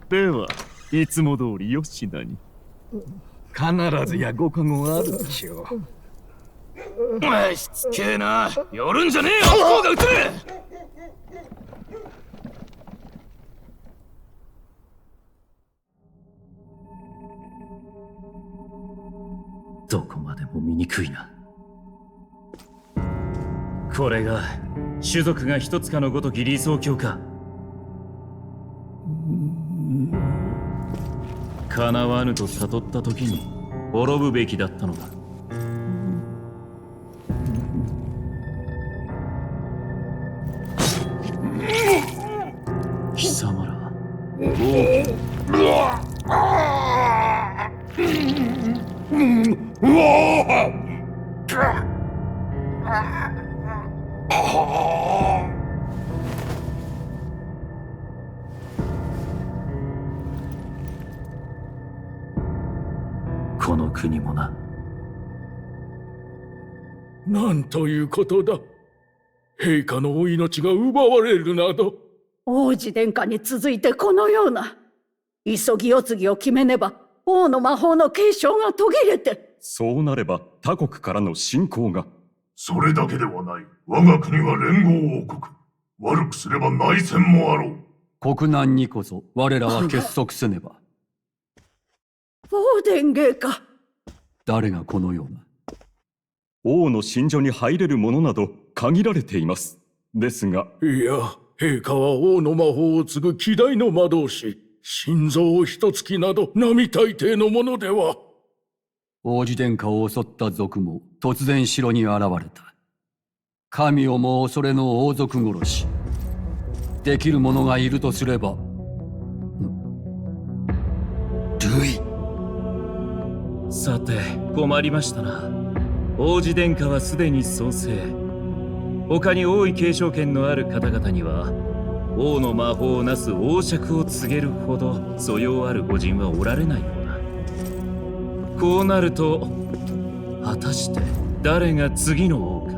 ではいつも通り吉田に必ずやご加護あるでしょう。お前しつけえな。寄るんじゃねえよ。向こうが撃て。どこまでも醜いな。これが種族が一つかのごとき理想郷か。叶わぬと悟った時に滅ぶべきだったのだ。貴様ら王家この国もな。なんということだ。陛下のお命が奪われるなど。王子殿下に続いてこのような。急ぎ世継ぎを決めねば、王の魔法の継承が途切れて。そうなれば他国からの侵攻が。それだけではない。我が国は連合王国。悪くすれば内戦もあろう。国難にこそ我らは結束せねば。ボーデン陛下。誰がこのような。王の寝所に入れるものなど限られています。ですが。いや、陛下は王の魔法を継ぐ希代の魔導士。心臓を一突など並大抵のものでは。王子殿下を襲った賊も突然城に現れた。神をも恐れの王族殺し。できる者がいるとすれば。ルイ。さて困りましたな。王子殿下はすでに創生。他に王位継承権のある方々には王の魔法をなす王爵を告げるほど素養ある御人はおられないようだ。こうなると果たして誰が次の王か。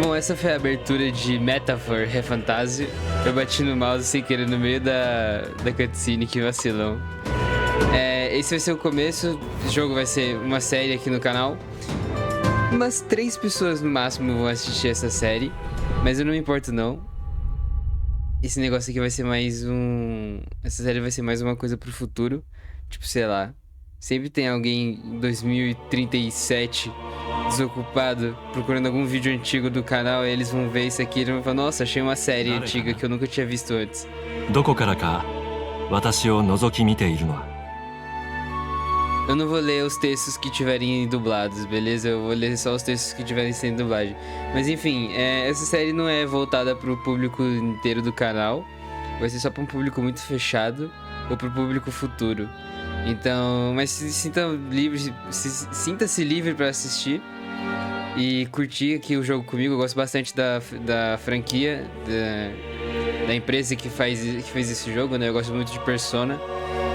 Bom, essa foi a abertura de Metaphor Refantasio. Eu bati no mouse sem querer no meio da cutscene, que vacilão. Esse vai ser o começo, o jogo vai ser uma série aqui no canal. Umas 3 pessoas no máximo vão assistir essa série, mas eu não me importo não. Esse negócio aqui vai ser mais essa série vai ser mais uma coisa pro futuro. Tipo, sei lá, sempre tem alguém em 2037 desocupado procurando algum vídeo antigo do canal, e eles vão ver isso aqui e vão falar: nossa, achei uma série antiga que eu nunca tinha visto antes. Eu não vou ler os textos que tiverem dublados, beleza? Eu vou ler só os textos que tiverem sem dublagem. Mas enfim, essa série não é voltada pro público inteiro do canal. Vai ser só pra um público muito fechado ou pro público futuro. Então, mas sinta-se livre para assistir e curtir aqui o jogo comigo. Eu gosto bastante da franquia, da empresa que fez esse jogo, né? Eu gosto muito de Persona.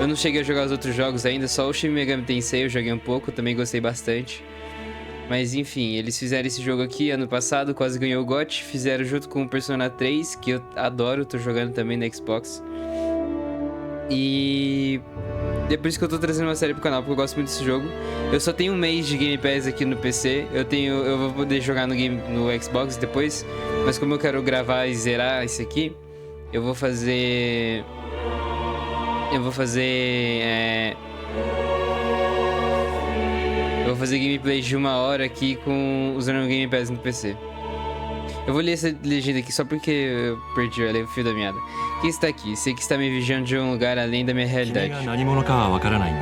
Eu não cheguei a jogar os outros jogos ainda, só o Shin Megami Tensei eu joguei um pouco, também gostei bastante. Mas enfim, eles fizeram esse jogo aqui ano passado, quase ganhou o GOT. Fizeram junto com o Persona 3, que eu adoro, tô jogando também no Xbox. E é por isso que eu tô trazendo uma série pro canal, porque eu gosto muito desse jogo. Eu só tenho um mês de Game Pass aqui no PC. Eu vou poder jogar no Xbox depois. Mas como eu quero gravar e zerar esse aqui, eu vou fazer gameplay de 1 hora aqui usando o Game Pass no PC. Eu vou ler essa legenda aqui só porque eu perdi o fio da meada. Quem está aqui? Sei que está me vigiando de um lugar além da minha realidade. 君が何者かはわからないが、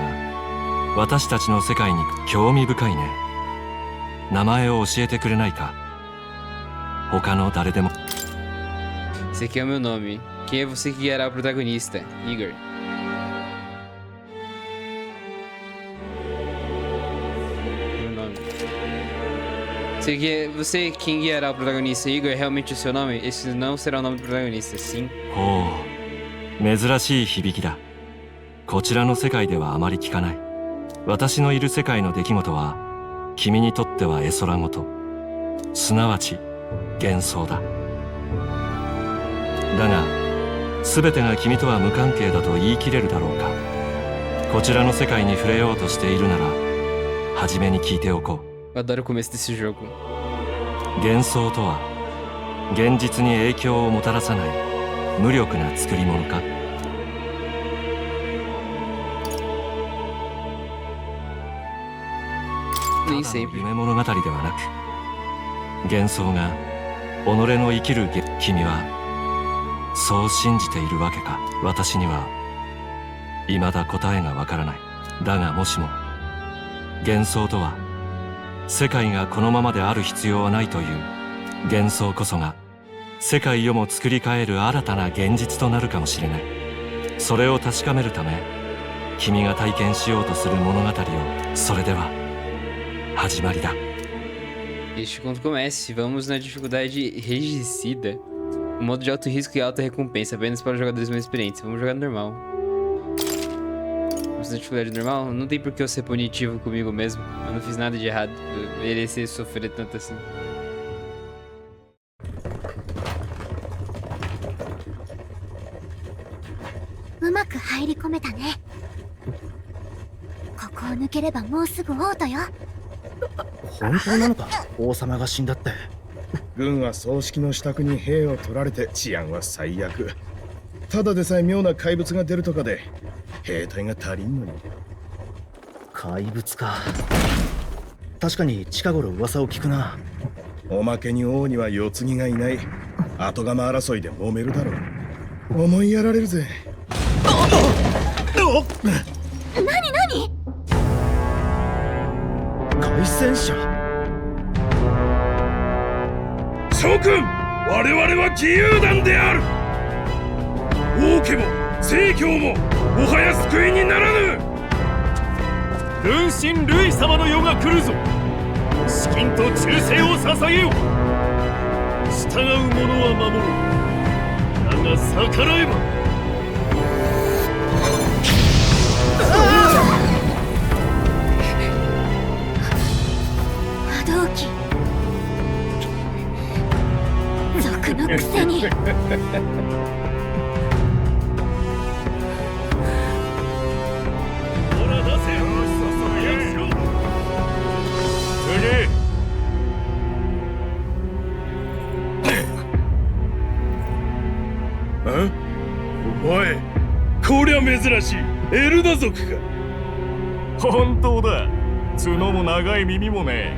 私たちの世界に興味深いね。名前を教えてくれないか。他の誰でも。 Esse aqui é o meu nome. Quem é você que guiará o protagonista? Igor. Meu nome. Você quem guiará o protagonista? Igor é realmente o seu nome? Esse não será o nome do protagonista, sim. ほう、珍しい響きだ。こちらの世界ではあまり聞かない。私のいる世界の出来事は、君にとっては絵空事。すなわち、幻想だ。だが、全てが君とは無関係だと言い切れるだろうか。こちらの世界に触れようとしているなら、初めに聞いておこう。 Eu adoro o começo desse jogo. 幻想とは現実に影響をもたらさない無力な作り物か。ただ Nem の sempre. 夢物語ではなく、幻想が己の生きる君はそう信じているわけか。私には未だ答えがわからない。だがもしも幻想とは世界がこのままである必要はないという幻想こそが世界をも作り変える新たな現実となるかもしれない。それを確かめるため君が体験しようとする物語を、それでは始まりだ。 Este conto comece. Vamos na dificuldade regicida. Um modo de alto risco e alta recompensa, apenas para jogadores mais experientes. Vamos jogar normal. Vamos na dificuldade normal? Não tem por que eu ser punitivo comigo mesmo. Eu não fiz nada de errado. Eu merecer sofrer tanto assim.ここを抜ければもうすぐ王都よ。本当なのか、王様が死んだって。軍は葬式の支度に兵を取られて治安は最悪。ただでさえ妙な怪物が出るとかで兵隊が足りんのに。怪物か。確かに近頃噂を聞くな。おまけに王には世継ぎがいない。後釜争いで揉めるだろう。思いやられるぜ。何何？凱旋者。諸君、我々は義勇団である。王家も成教ももはや救いにならぬ。分身ルイ様の世が来るぞ。資金と忠誠を捧げよ。従う者は守る。だが逆らえば波動機。族のくせに。ほら出せ。早くしろ。次。お前、こりゃ珍しい。エルダ族か。本当だ。角も長い耳もね。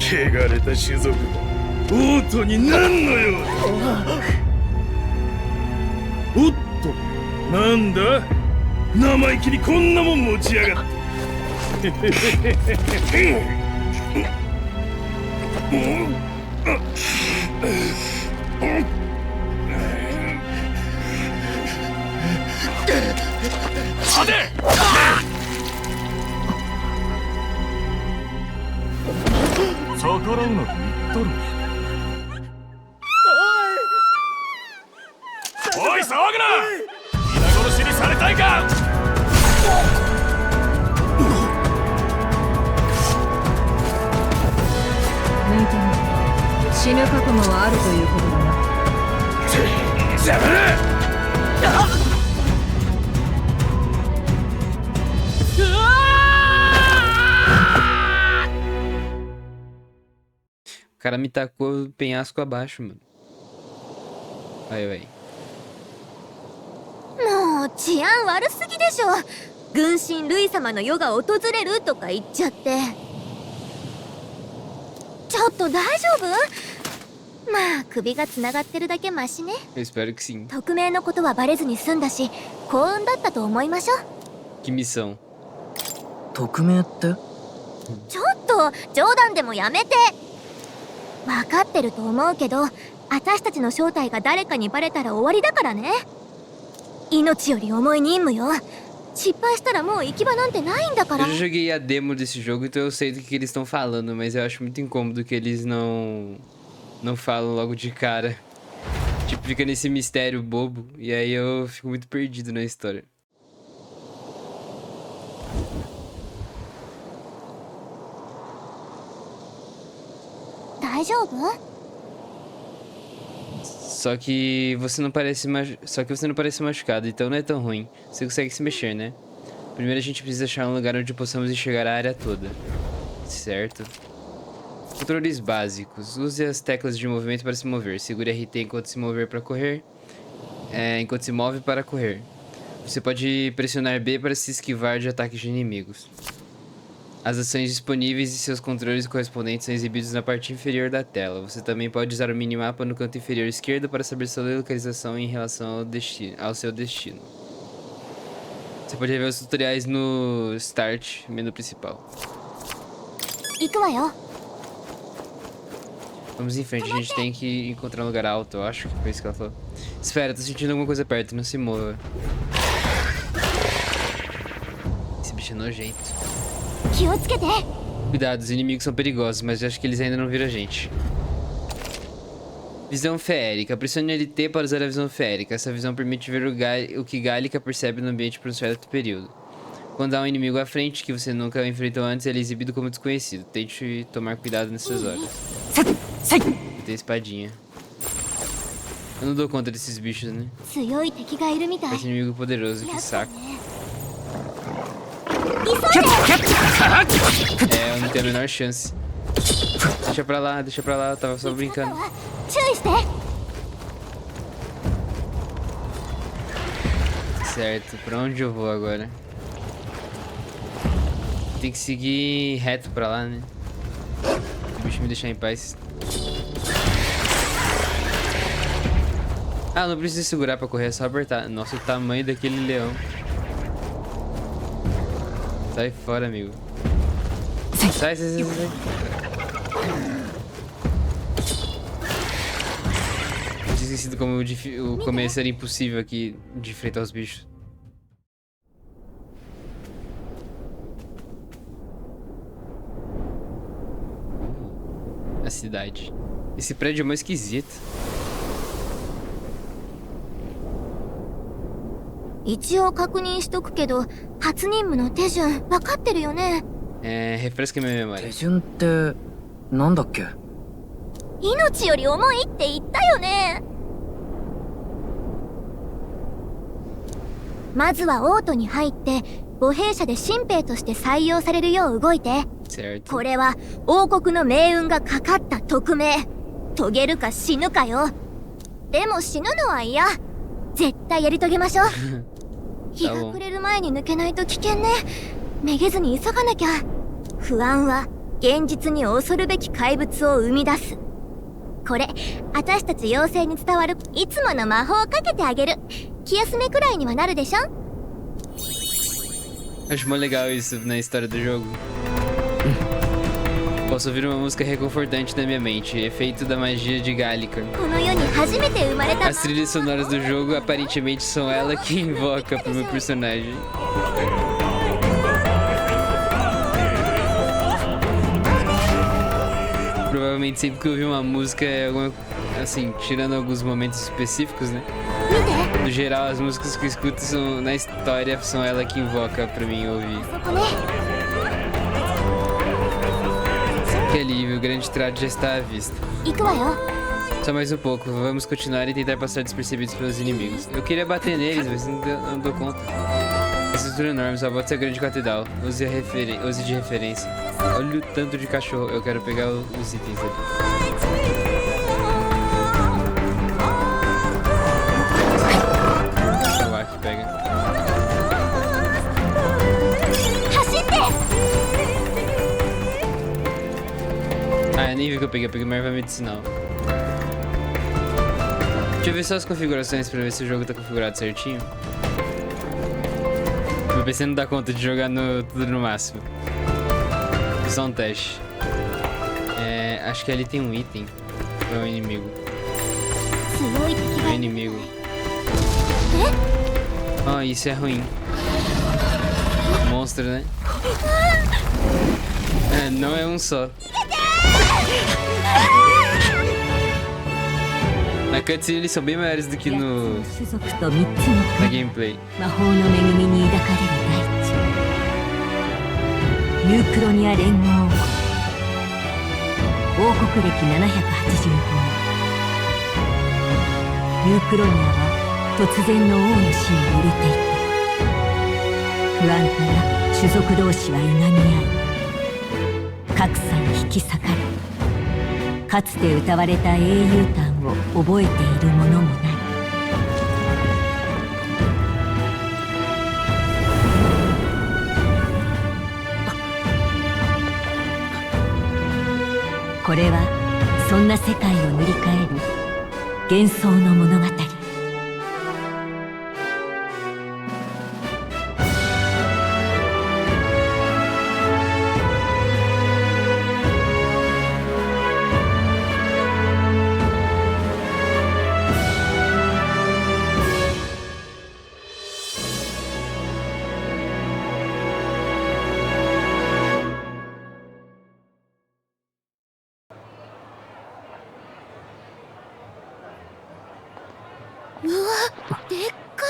汚れた種族も王都になんのようだ。おっと、なんだ、生意気にこんなもん持ちやがって。待て！逆らうなと言っとる。おい、騒ぐな！皆殺しにされたいか！覚悟はあるということだな。やめろ。O cara me tacou o penhasco abaixo, mano. Aí, aí. もう治安悪すぎでしょ。軍神ルイ様の世が訪れるとか言っちゃって。ちょっと大丈夫？まあ首がつながってるだけマシね。 Eu espero que sim. 匿名のことはバレずに済んだし、幸運だったと思いましょう。 Que missão. 匿名って？ちょっと冗談でもやめて。分かってると思うけど、私たちの正体が誰かにバレたら終わりだからね。命より重い任務よ。失敗したらもう行き場なんてないんだから。 Eu já joguei a demo desse jogo, então eu sei do que eles estão falando, mas eu acho muito incômodo que eles não falam logo de cara. Tipo, fica nesse mistério bobo, e aí eu fico muito perdido na história. Só que você não parece machucado, então não é tão ruim. Você consegue se mexer, né? Primeiro a gente precisa achar um lugar onde possamos enxergar a área toda. Certo. Controles básicos. Use as teclas de movimento para se mover. Segure RT enquanto se mover para correr. Enquanto se move para correr. Você pode pressionar B para se esquivar de ataques de inimigos. As ações disponíveis e seus controles correspondentes são exibidos na parte inferior da tela. Você também pode usar o minimapa no canto inferior esquerdo para saber sua localização em relação ao seu destino. Você pode rever os tutoriais no Start, menu principal. Vamos em frente, a gente tem que encontrar um lugar alto, eu acho que foi isso que ela falou. Espera, tô sentindo alguma coisa perto, não se mova. Esse bicho é nojento. Cuidado, os inimigos são perigosos, mas eu acho que eles ainda não viram a gente. Visão feérica. Pressione LT para usar a visão feérica. Essa visão permite ver o que Gallica percebe no ambiente por um certo período. Quando há um inimigo à frente que você nunca enfrentou antes, ele é exibido como desconhecido. Tente tomar cuidado nessas horas. Tem espadinha. Eu não dou conta desses bichos, né? Esse inimigo poderoso, que saco. Eu não tenho a menor chance. Deixa pra lá, eu tava só brincando. Certo, pra onde eu vou agora? Tem que seguir reto pra lá, né? O bicho me deixar em paz. Ah, não precisa segurar pra correr, é só apertar. Nossa, o tamanho daquele leão. Sai fora, amigo. Sai. Eu tinha esquecido como o começo era impossível aqui de enfrentar os bichos. A cidade. Esse prédio é mais esquisito. Refresca minha memória. 手順ってなんだっけ？命より重いって言ったよね。まずはオートに入って母兵者で新兵として採用されるよう動いて。これは王国の命運がかかった匿名。遂げるか死ぬかよ。でも死ぬのは嫌。絶対やり遂げましょう。日が暮れる前に抜けないと危険ね。めげずに急がなきゃ。不安は現実に恐るべき怪物を生み出す。これ私たち妖精に伝わるいつもの魔法をかけてあげる。気休めくらいにはなるでしょ。 Acho mó legal isso na história do jogo. Posso ouvir uma música reconfortante na minha mente, efeito da magia de Gallica. As trilhas sonoras do jogo aparentemente são ela que invoca pro meu personagem. Provavelmente sempre que eu ouvir uma música é alguma, assim, tirando alguns momentos específicos, né? No geral, as músicas que eu escuto na história são ela que invoca pra mim ouvir. Que alívio, o grande trato já está à vista. Só mais um pouco. Vamos continuar e tentar passar despercebidos pelos inimigos. Eu queria bater neles, mas não dou conta. Essa estrutura enorme, só pode ser grande catedral. Use de referência. Olha o tanto de cachorro. Eu quero pegar os itens ali. Deixa eu lá que pega. Ah, eu nem vi que eu peguei uma erva medicinal. Deixa eu ver só as configurações pra ver se o jogo tá configurado certinho. Meu PC não dá conta de jogar tudo no máximo. Fiz só um teste. Acho que ali tem um item. Ou é um inimigo? É um inimigo. Ah, isso é ruim. Monstro, né? Não é um só. Na cutscene eles são bem maiores do que na gameplay. ユークロニア連合王国歴785年。ユークロニアは突然の王の死に揺れていた。不安から種族同士はいがみ合い、格差に引き裂かれ、かつて歌われた英雄譚を覚えている者もない。これはそんな世界を塗り替える幻想の物語。うわ、でっか。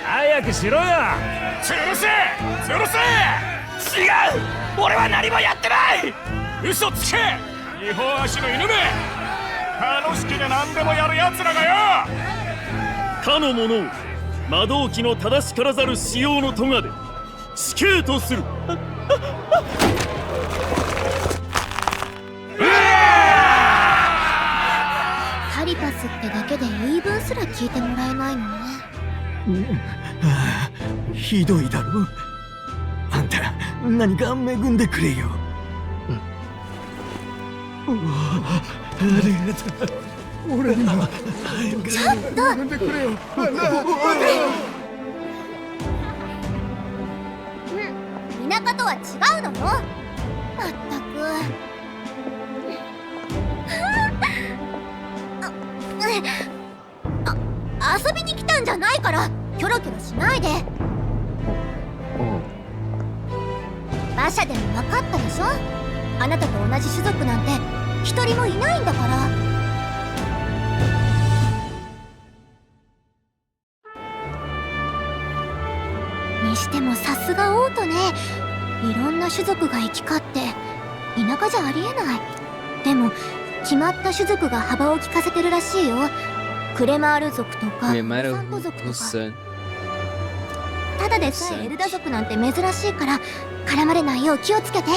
早くしろよ。潰せ潰せ。違う、俺は何もやってない。嘘つけ、二本足の犬め。楽しきで何でもやるやつらがよ。かの者を魔導機の正しからざる使用の咎で死刑とする。カリパスってだけで言い分すら聞いてもらえないのね。ひどいだろ。あんた何か恵んでくれよ。ありがとう。俺にもちょっと恵んでくれよ。田舎とは違うのよ。まったく。遊びに来たんじゃないからキョロキョロしないで。馬車でも分かったでしょ。あなたと同じ種族なんて一人もいないんだから。にしてもさすが王都ね。いろんな種族が行き交って田舎じゃありえない。でも決まった種族が幅を利かせてるらしいよ。クレマール族とかサント族とか。ただでさえエルダ族なんて珍しいから絡まれないよう気をつけて。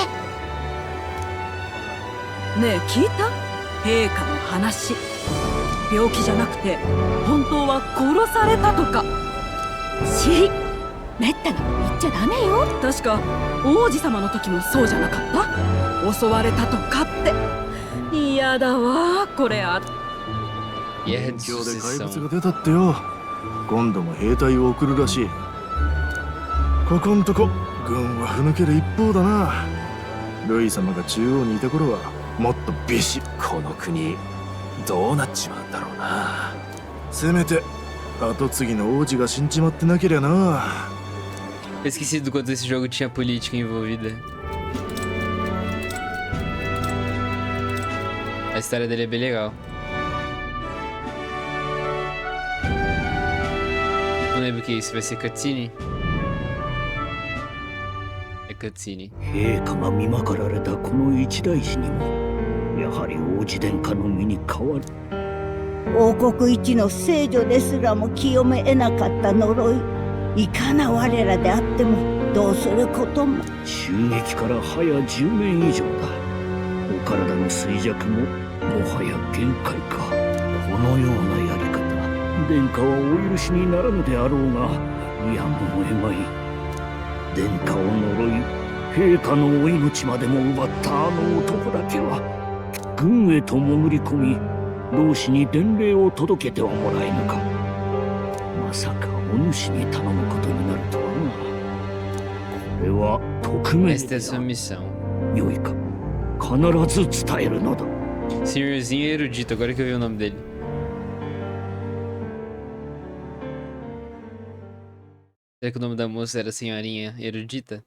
ねえ聞いた？陛下の話。病気じゃなくて本当は殺されたとか。しめったなこと言っちゃダメよ。確か王子様の時もそうじゃなかった？襲われたとかって。嫌だわこれ。今日で怪物が出たってよ。今度も兵隊を送るらしい。ここんとこ軍はふぬける一方だな。ルイ様が中央にいた頃はもっとビシッ。この国どうなっちまうんだろうな。せめて後継ぎの王子が死んじまってなけりゃな。Eu esqueci do quanto esse jogo tinha política envolvida. história dele é bem legal. Não lembro o que é isso, vai ser cutscene? É cutscene. 陛下が見まかられたこの一大事にもやはり王子殿下の身に変わる。王国一の聖女ですらも清め得なかった呪い、いかな我らであってもどうすることも。襲撃から早10年以上だ。お体の衰弱ももはや限界か。このようなやり方、殿下はお許しにならぬであろうが、やむを得まい。殿下を呪い、陛下のお命までも奪ったあの男だけは軍へと潜り込み、老子に伝令を届けてはもらえぬか。まさかお主に頼むことになるとはな。これは匿名で良いか。必ず伝えるのだ。 Senhorzinho erudito, agora que eu vi o nome dele. Será que o nome da moça era senhorinha erudita?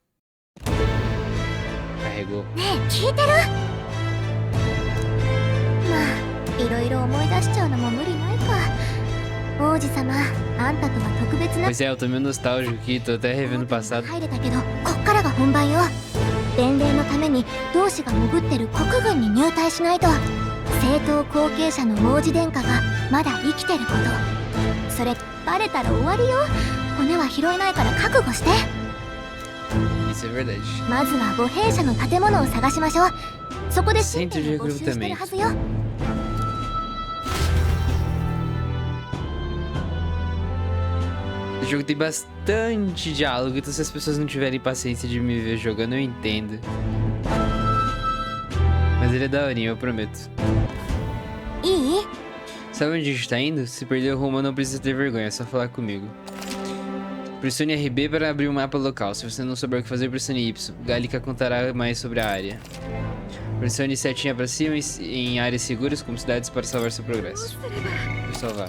Carregou. ねえ、聞いてる？まあ、いろいろ思い出しちゃうのも無理ないか。王子様、あんたとは特別な。 Pois é, eu tô meio nostálgico aqui, tô até revendo o passado. 入れたけど、こっからが本番よ。伝令のために同志が潜ってる国軍に入隊しないと。正統後継者の王子殿下がまだ生きてること。それバレたら終わりよ。骨は拾えないから覚悟して。 Isso é verdade. まずは母兵舎の建物を探しましょう。そこで新 Centro 兵 de を募集してるはずよ。 O jogo tem bastante diálogo, então se as pessoas não tiverem paciência de me ver jogando, eu entendo. Mas ele é daorinha, eu prometo. E? Sabe onde a gente tá indo? Se perder o rumo, não precisa ter vergonha, é só falar comigo. Pressione RB para abrir o mapa local. Se você não souber o que fazer, pressione Y. Gallica contará mais sobre a área. Pressione setinha pra cima em áreas seguras como cidades para salvar seu progresso. Vou salvar.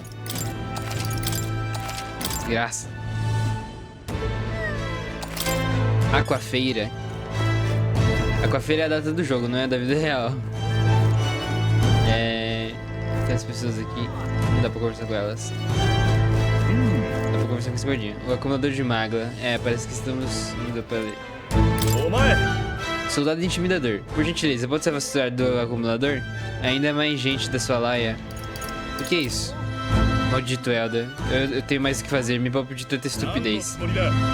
Desgraça. Aquafeira. Aquafeira é a data do jogo, não é da vida real. Tem as pessoas aqui. Não dá pra conversar com elas. Dá pra conversar com esse gordinho. O acumulador de magla. Parece que estamos indo pra ali. Soldado intimidador. Por gentileza, pode se afastar do acumulador? Ainda mais gente da sua laia. O que é isso? Maldito Elda. Eu tenho mais o que fazer. Me poupe de tanta estupidez.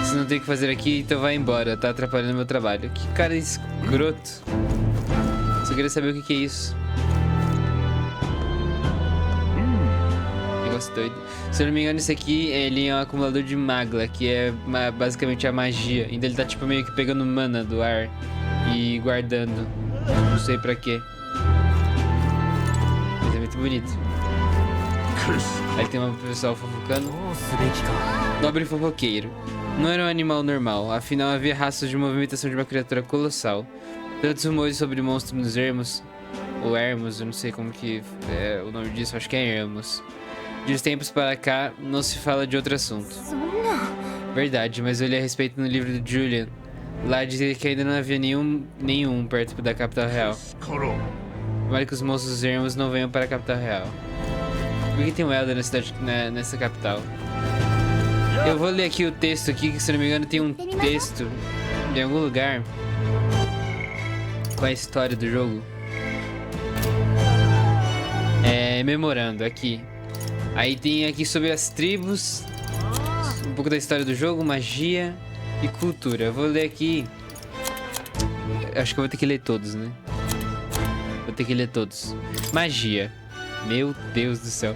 Se não tem o que fazer aqui, então vai embora. Tá atrapalhando meu trabalho. Que cara escroto. Só queria saber o que é isso. Negócio doido. Se eu não me engano, esse aqui, ele é um acumulador de magla, que é basicamente a magia. Então ele tá tipo meio que pegando mana do ar e guardando. Não sei pra quê. Mas é muito bonito. Aí tem uma pessoal fofocando. Nobre fofoqueiro. Não era um animal normal, afinal havia rastros de movimentação de uma criatura colossal. Tantos rumores sobre o monstro nos ermos, ou ermos, eu não sei como que é o nome disso, acho que é ermos. De uns tempos para cá, não se fala de outro assunto. Verdade, mas eu li a respeito no livro do Julian. Lá dizia que ainda não havia nenhum perto da capital real. Tomara que os monstros dos ermos não venham para a capital real. Por que tem um Elder na cidade, nessa capital? Eu vou ler aqui o texto aqui, que se não me engano tem um texto em algum lugar com a história do jogo. Memorando aqui. Aí tem aqui sobre as tribos, um pouco da história do jogo, magia e cultura. Eu vou ler aqui. Acho que eu vou ter que ler todos, né? Vou ter que ler todos. Magia. Meu Deus do céu.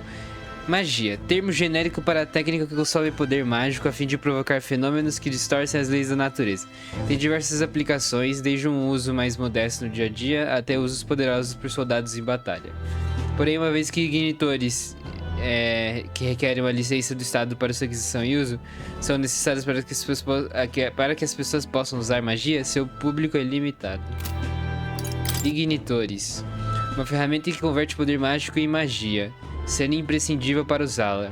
Magia. Termo genérico para a técnica que consome poder mágico a fim de provocar fenômenos que distorcem as leis da natureza. Tem diversas aplicações, desde um uso mais modesto no dia a dia até usos poderosos por soldados em batalha. Porém, uma vez que ignitores que requerem uma licença do Estado para sua aquisição e uso são necessários para que as pessoas possam usar magia, seu público é limitado. Ignitores. Uma ferramenta que converte poder mágico em magia, sendo imprescindível para usá-la.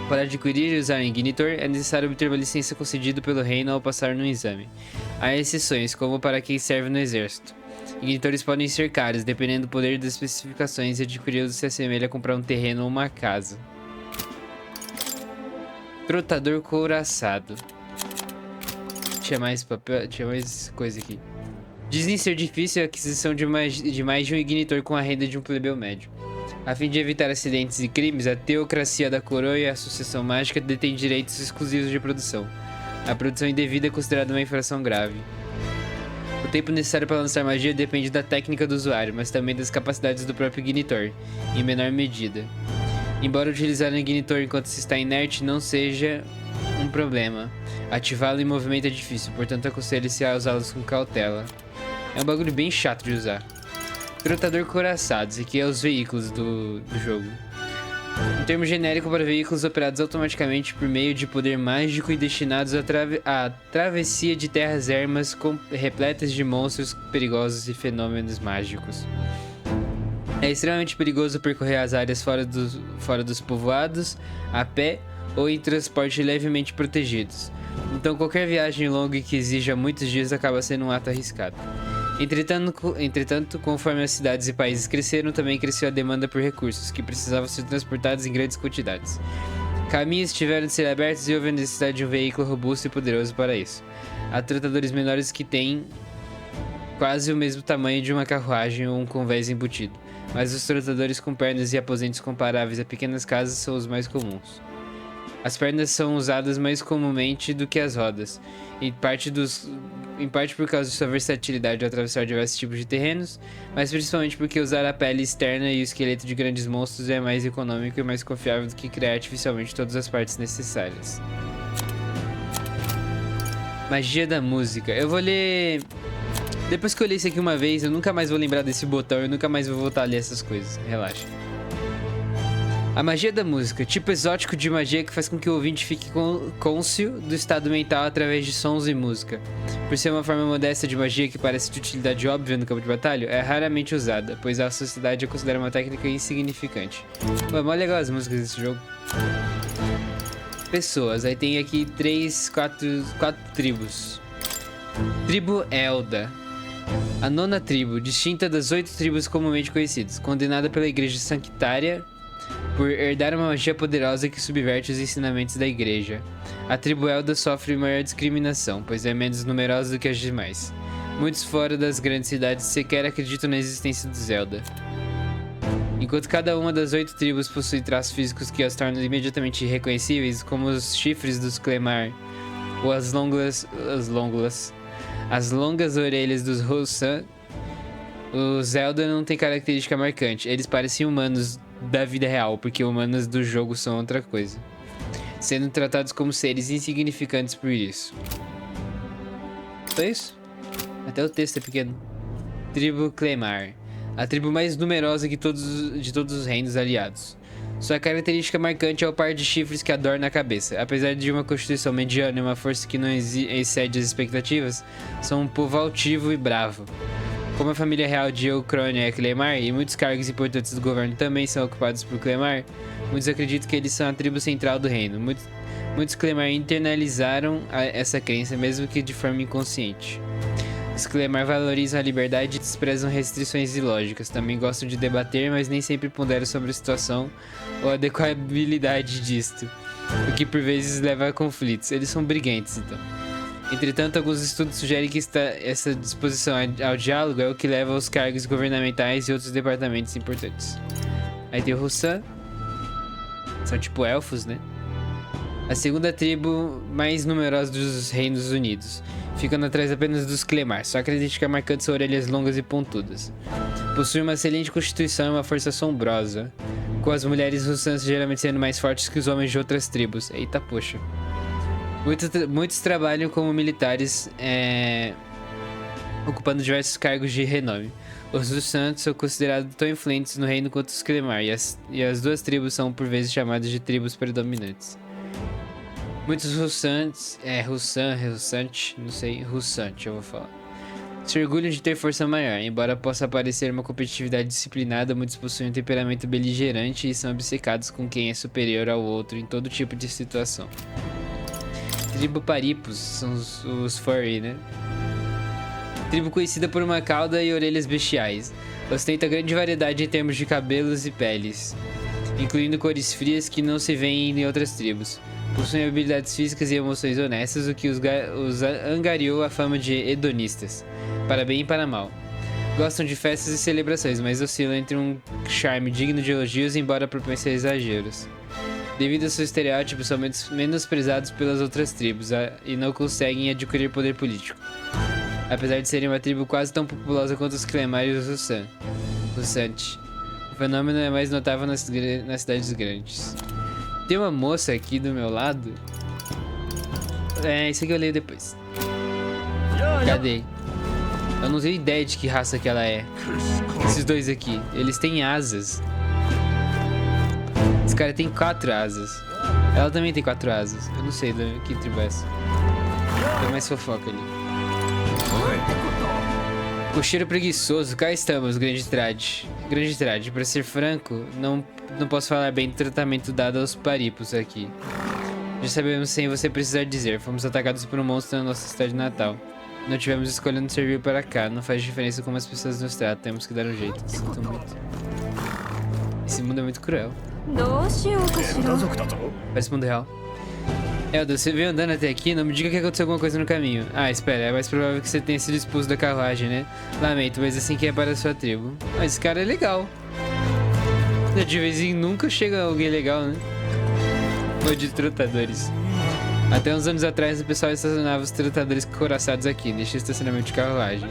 Para adquirir e usar um Ignitor, é necessário obter uma licença concedida pelo reino ao passar no exame. Há exceções, como para quem serve no exército. Ignitores podem ser caros, dependendo do poder das especificações, e adquiri-los se assemelha a comprar um terreno ou uma casa. Trotador couraçado. Tinha mais papel, tinha mais coisa aqui. Dizem ser difícil a aquisição de mais de um ignitor com a renda de um plebeu médio. A fim de evitar acidentes e crimes, a teocracia da coroa e a sucessão mágica detêm direitos exclusivos de produção. A produção indevida é considerada uma infração grave. O tempo necessário para lançar magia depende da técnica do usuário, mas também das capacidades do próprio ignitor, em menor medida. Embora utilizar um ignitor enquanto se está inerte não seja um problema, ativá-lo em movimento é difícil, portanto aconselho-se a usá-los com cautela. É um bagulho bem chato de usar. Trotador couraçado, isso aqui é os veículos do jogo. Um termo genérico para veículos operados automaticamente por meio de poder mágico e destinados à travessia de terras ermas repletas de monstros perigosos e fenômenos mágicos. É extremamente perigoso percorrer as áreas fora dos povoados, a pé ou em transporte levemente protegidos. Então qualquer viagem longa e que exija muitos dias acaba sendo um ato arriscado. Entretanto, conforme as cidades e países cresceram, também cresceu a demanda por recursos, que precisavam ser transportados em grandes quantidades. Caminhos tiveram de ser abertos e houve a necessidade de um veículo robusto e poderoso para isso. Há trotadores menores que têm quase o mesmo tamanho de uma carruagem ou um convés embutido, mas os trotadores com pernas e aposentos comparáveis a pequenas casas são os mais comuns. As pernas são usadas mais comumente do que as rodas, em parte por causa de sua versatilidade ao atravessar diversos tipos de terrenos, mas principalmente porque usar a pele externa e o esqueleto de grandes monstros é mais econômico e mais confiável do que criar artificialmente todas as partes necessárias. Magia da música. Eu vou ler... Depois que eu ler isso aqui uma vez, eu nunca mais vou lembrar desse botão e nunca mais vou voltar a ler essas coisas. Relaxa. A magia da música, tipo exótico de magia que faz com que o ouvinte fique cônscio do estado mental através de sons e música. Por ser uma forma modesta de magia que parece de utilidade óbvia no campo de batalha, é raramente usada, pois a sociedade a considera uma técnica insignificante. Pô, é mó legal as músicas desse jogo. Pessoas, aí tem aqui 4 tribos. Tribo Elda. A 9ª tribo, distinta das 8 tribos comumente conhecidas, condenada pela igreja sanctária por herdar uma magia poderosa que subverte os ensinamentos da igreja. A tribo Elda sofre maior discriminação, pois é menos numerosa do que as demais. Muitos fora das grandes cidades sequer acreditam na existência dos Elda. Enquanto cada uma das 8 tribos possui traços físicos que as tornam imediatamente irreconhecíveis, como os chifres dos Clemar ou as longas orelhas dos Roussan, os Elda não têm característica marcante. Eles parecem humanos da vida real, porque humanos do jogo são outra coisa, sendo tratados como seres insignificantes por isso. Só isso? Até o texto é pequeno. Tribo Clemar. A tribo mais numerosa de todos os reinos aliados. Sua característica marcante é o par de chifres que adorna a cabeça. Apesar de uma constituição mediana e uma força que não excede as expectativas, são um povo altivo e bravo. Como a família real de Eucronia é Clemar, e muitos cargos importantes do governo também são ocupados por Clemar, muitos acreditam que eles são a tribo central do reino. Muitos Clemar internalizaram essa crença, mesmo que de forma inconsciente. Os Clemar valorizam a liberdade e desprezam restrições ilógicas. Também gostam de debater, mas nem sempre ponderam sobre a situação ou a adequabilidade disto, o que por vezes leva a conflitos. Eles são briguentes, então. Entretanto, alguns estudos sugerem que essa disposição ao diálogo é o que leva aos cargos governamentais e outros departamentos importantes. Aí tem o Roussan. São tipo elfos, né? A 2ª tribo mais numerosa dos Reinos Unidos, ficando atrás apenas dos Clemar. Sua característica marcante são orelhas longas e pontudas. Possui uma excelente constituição e uma força assombrosa, com as mulheres Roussan geralmente sendo mais fortes que os homens de outras tribos. Eita, poxa. Muitos trabalham como militares, ocupando diversos cargos de renome. Os Roussan são considerados tão influentes no reino quanto os Clemar, e as 2 tribos são por vezes chamadas de tribos predominantes. Muitos Roussantes, eu vou falar, se orgulham de ter força maior. Embora possa parecer uma competitividade disciplinada, muitos possuem um temperamento beligerante e são obcecados com quem é superior ao outro em todo tipo de situação. Tribo Paripos são os Furry, né? Tribo conhecida por uma cauda e orelhas bestiais. Ostenta grande variedade em termos de cabelos e peles, incluindo cores frias que não se veem em outras tribos. Possuem habilidades físicas e emoções honestas, o que os angariou a fama de hedonistas, para bem e para mal. Gostam de festas e celebrações, mas oscilam entre um charme digno de elogios, embora propensos a exageros. Devido a seus estereótipos, são menosprezados pelas outras tribos e não conseguem adquirir poder político, apesar de serem uma tribo quase tão populosa quanto os Clemar e os Russante. O fenômeno é mais notável nas cidades grandes. Tem uma moça aqui do meu lado. É, isso aqui eu leio depois. Cadê? Eu não tenho ideia de que raça que ela é. Esses dois aqui, eles têm asas. Esse cara tem 4 asas. Ela também tem 4 asas. Eu não sei que tribo é essa. Tem mais fofoca ali. Cocheiro preguiçoso, cá estamos, Grande Trade. Grande Trade, pra ser franco, não posso falar bem do tratamento dado aos paripos aqui. Já sabemos sem você precisar dizer, fomos atacados por um monstro na nossa cidade natal. Não tivemos escolha de servir para cá, não faz diferença como as pessoas nos tratam, temos que dar um jeito. Sinto muito. Esse mundo é muito cruel. Parece mundo real. Elda, você veio andando até aqui, não me diga que aconteceu alguma coisa no caminho. Ah, espera, é mais provável que você tenha sido expulso da carruagem, né? Lamento, mas assim que é para a sua tribo. Ah, esse cara é legal. De vez em nunca chega alguém legal, né? Ou de trotadores. Até uns anos atrás o pessoal estacionava os trotadores couraçados aqui, neste estacionamento de carruagem.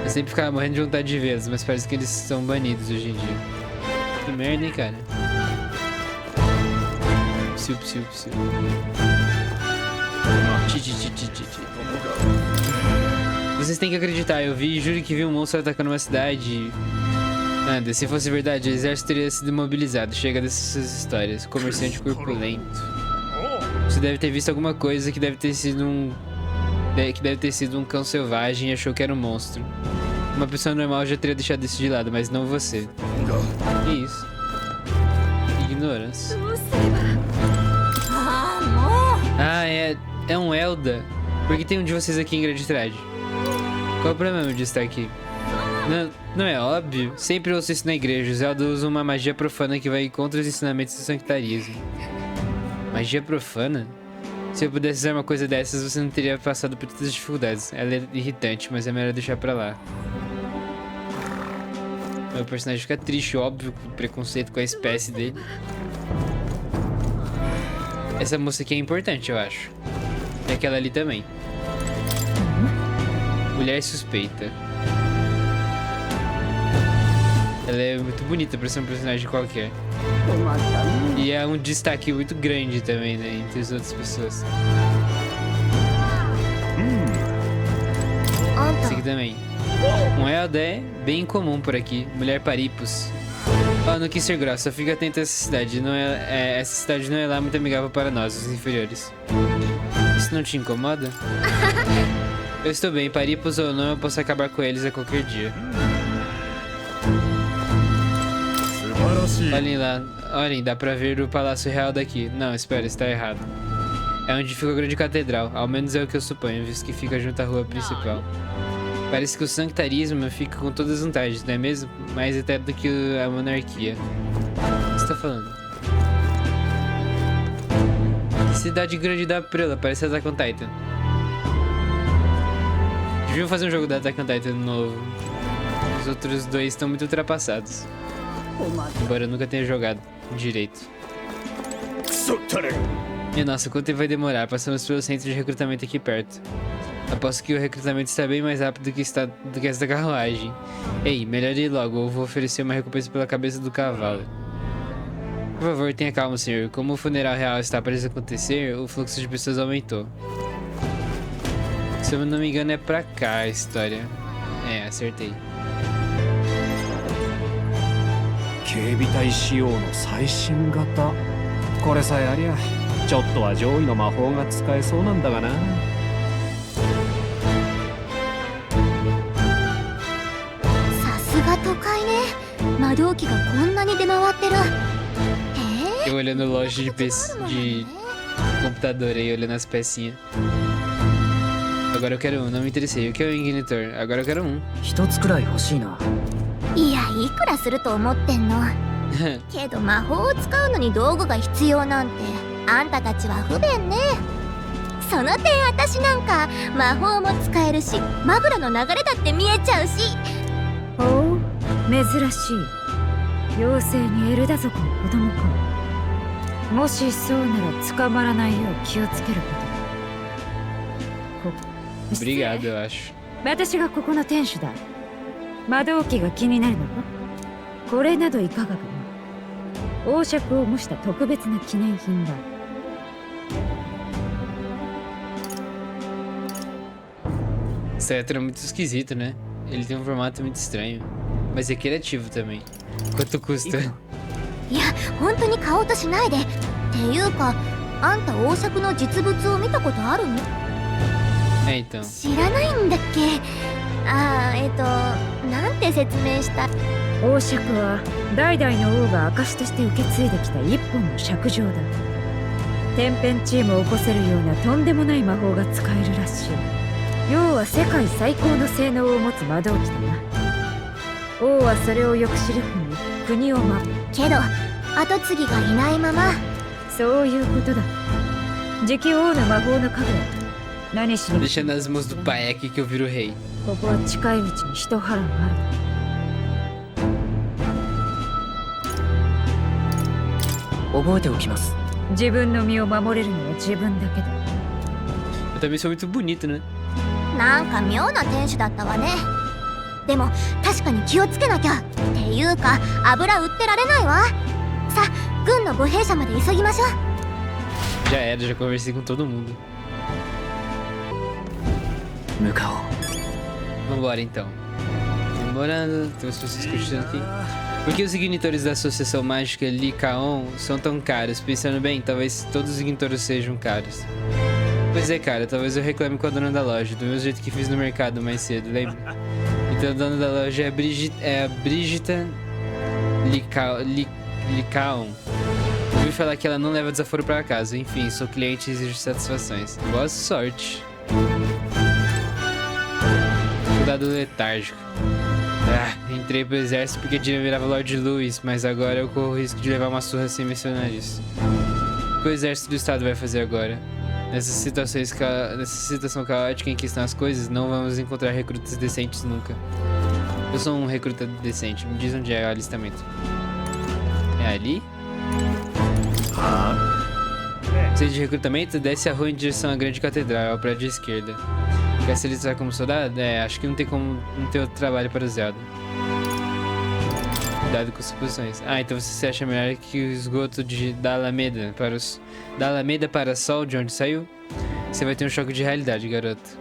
Eu sempre ficava morrendo de vontade de vê-los, mas parece que eles são banidos hoje em dia. Que merda, hein, cara? Psiu. Vocês têm que acreditar, eu vi e juro que vi um monstro atacando uma cidade. Nada, se fosse verdade, o exército teria sido mobilizado. Chega dessas histórias. Comerciante corpulento. Você deve ter visto alguma coisa que deve ter sido um cão selvagem e achou que era um monstro. Uma pessoa normal já teria deixado isso de lado, mas não você. Que isso? Ignorância. Ah, é um Elda. Por que tem um de vocês aqui em Grande Trade? Qual o problema de estar aqui? Não é óbvio? Sempre ouço isso na igreja. Os Elda usam uma magia profana que vai contra os ensinamentos do sanctarismo. Magia profana? Se eu pudesse usar uma coisa dessas, você não teria passado por tantas dificuldades. Ela é irritante, mas é melhor deixar pra lá. Meu personagem fica triste, óbvio, com o preconceito com a espécie dele. Essa moça aqui é importante, eu acho. E aquela ali também. Mulher suspeita. Ela é muito bonita pra ser um personagem qualquer. E é um destaque muito grande também, né, entre as outras pessoas. Esse aqui também. Um Elda é bem comum por aqui. Mulher paripos. Oh, não quis ser grossa, fica atento a essa cidade. Essa cidade não é lá muito amigável para nós, os inferiores. Isso não te incomoda? Eu estou bem, paripos ou não, eu posso acabar com eles a qualquer dia. Olhem lá, olhem, dá pra ver o Palácio Real daqui. Não, espera, está errado. É onde fica a grande catedral, ao menos é o que eu suponho, visto que fica junto à rua principal. Parece que o sanctarismo fica com todas as vantagens, não é mesmo? Mais até do que a monarquia. O que você tá falando? Cidade grande da Prela, parece Attack on Titan. Deviam fazer um jogo da Attack on Titan novo. Os outros dois estão muito ultrapassados. Embora eu nunca tenha jogado direito. E nossa, quanto tempo vai demorar? Passamos pelo centro de recrutamento aqui perto. Aposto que o recrutamento está bem mais rápido do que essa carruagem. Ei, melhor ir logo, ou vou oferecer uma recompensa pela cabeça do cavalo. Por favor, tenha calma, senhor. Como o funeral real está prestes a acontecer, o fluxo de pessoas aumentou. Se eu não me engano, é pra cá a história. É, acertei. 警備隊仕様の最新型。これさえありゃちょっとは上位の魔法が使えそうなんだがな。さすが都会ね。魔導機がこんなに出回ってる。Eu olhando loja de computador aí, olhando as pecinhas. Agora eu quero um, não me interessei. O que é o Ignitor? Agora eu quero um. 一つくらい欲しいな。いや、いくらすると思ってんの。けど魔法を使うのに道具が必要なんて、あんたたちは不便ね。その点私なんか魔法も使えるし、マグラの流れだって見えちゃうし。おう、珍しい。妖精にエルダ族の子供か。もしそうなら捕まらないよう気をつけること。Obrigado, eu acho. 私がここの店主だ。魔導器が気になるのか？これなどいかがかな。王爵を模した特別な記念品だ。Cetro é muito esquisito, né? Ele tem um formato muito estranho. Mas é criativo também. Quanto custa? いや、本当に買おうとしないで。っていうか、あんた王爵の実物を見たことあるの？ É, então. 知らないんだっけ？ああ、なんて説明した？王爵は代々の王が証として受け継いできた一本の尺状だ。天変地異も起こせるようなとんでもない魔法が使えるらしい。要は世界最高の性能を持つ魔導器だな。王はそれをよく知るに国を守る。けど後継ぎがいないまま。そういうことだ。次期王の魔法の影は何しに。 Deixa nas mãos do pai aqui que eu viro rei. ここは近いうちに一波乱ある。覚えておきます。自分の身を守れるのは自分だけだ。 Eu também sou muito bonito, né? なんか妙な店主だったわね。でも確かに気をつけなきゃ。っていうか油売ってられないわ。さあ、軍の母兵舎まで急ぎましょう。 Já era, já conversei com todo mundo. 向かおう。 Vambora então. Demorando, tem as pessoas curtindo aqui. Por que os ignitores da Associação Mágica Lycaon são tão caros? Pensando bem, talvez todos os ignitores sejam caros. Pois é, cara, talvez eu reclame com a dona da loja, do mesmo jeito que fiz no mercado mais cedo, lembra? Então a dona da loja é a Brigida Lycaon. Ouvi falar que ela não leva desaforo pra casa. Enfim, sou cliente e exijo satisfações. Boa sorte. Cuidado letárgico. Entrei pro exército porque Dina virava Lord Louis, mas agora eu corro o risco de levar uma surra sem mencionar isso. O que o exército do estado vai fazer agora? Nessa situação caótica em que estão as coisas, não vamos encontrar recrutas decentes nunca. Eu sou um recruta decente, me diz onde é o alistamento. É ali? Centro de recrutamento, desce a rua em direção à grande catedral, ao prédio à esquerda. Quer se alistar como soldado? É, acho que não tem como não ter outro trabalho para o Zelda. Cuidado com suposições. Ah, então você acha melhor que o esgoto da Alameda para Sol, de onde saiu? Você vai ter um choque de realidade, garoto.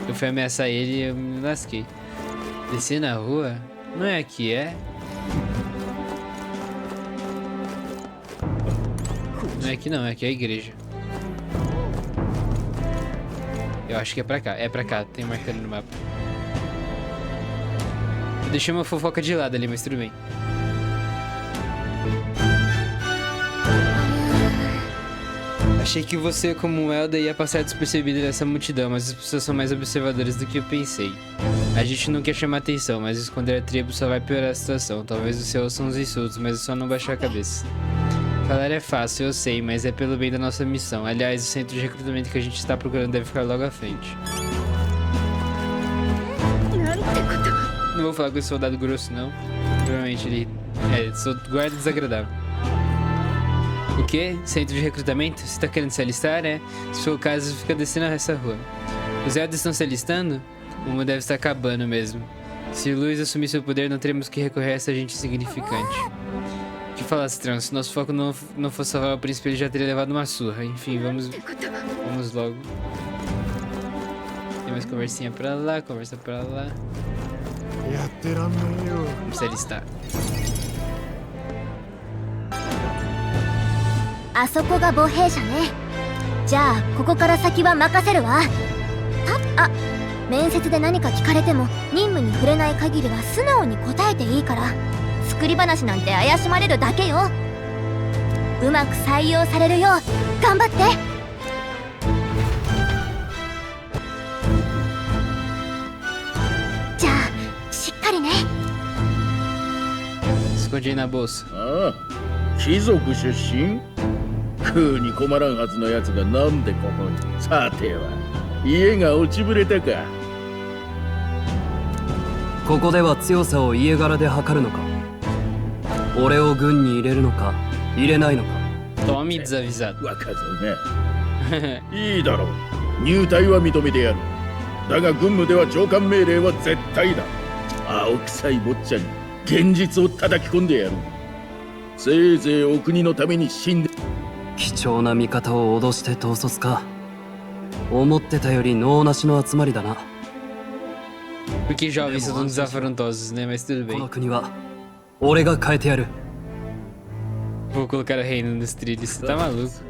Eu fui ameaçar ele e eu me lasquei. Descer na rua? Não é aqui, é? Não é aqui não, é aqui a igreja. Eu acho que é pra cá, tem marcando no mapa. Eu deixei uma fofoca de lado ali, mas tudo bem. Achei que você, como um Elda, ia passar despercebido nessa multidão, mas as pessoas são mais observadoras do que eu pensei. A gente não quer chamar atenção, mas esconder a tribo só vai piorar a situação. Talvez você ouça uns insultos, mas é só não baixar a cabeça. Falar é fácil, eu sei, mas é pelo bem da nossa missão. Aliás, o centro de recrutamento que a gente está procurando deve ficar logo à frente. Não vou falar com esse soldado grosso, não. Provavelmente ele guarda desagradável. O quê? Centro de recrutamento? Você tá querendo se alistar, né? Se for o caso, fica descendo essa rua. Os Eldas estão se alistando? O mundo deve estar acabando mesmo. Se Luiz assumir seu poder, não teremos que recorrer a essa gente insignificante. O que falasse, Trans? Se nosso foco não fosse salvar o príncipe, ele já teria levado uma surra. Enfim, vamos logo. Tem mais conversinha pra lá, conversa pra lá. Vamos se alistar. あそこが母兵舎ね。じゃあここから先は任せるわ。面接で何か聞かれても任務に触れない限りは素直に答えていいから。作り話なんて怪しまれるだけよ。うまく採用されるよう頑張って。com o dinheiro na bolsa. ああ、貴族出身？食うに困らんはずのやつがなんでここに。さては、家が落ちぶれたか。ここでは強さを家柄で測るのか。俺を軍に入れるのか入れないのか。 Tome desavisado. 若造ね。いいだろう。入隊は認めてやる。だが軍務では上官命令は絶対だ。青臭い坊ちゃんに現実を叩き込んでやる。せいぜいお国のために死んで。貴重な味方を脅して統率か。思ってたより能なしの集まりだな。 Porque jovens são desafrontosos, né? Mas tudo bem. この国は俺が変えてやる。 Vou colocar o reino nos trilhos. Tá maluco?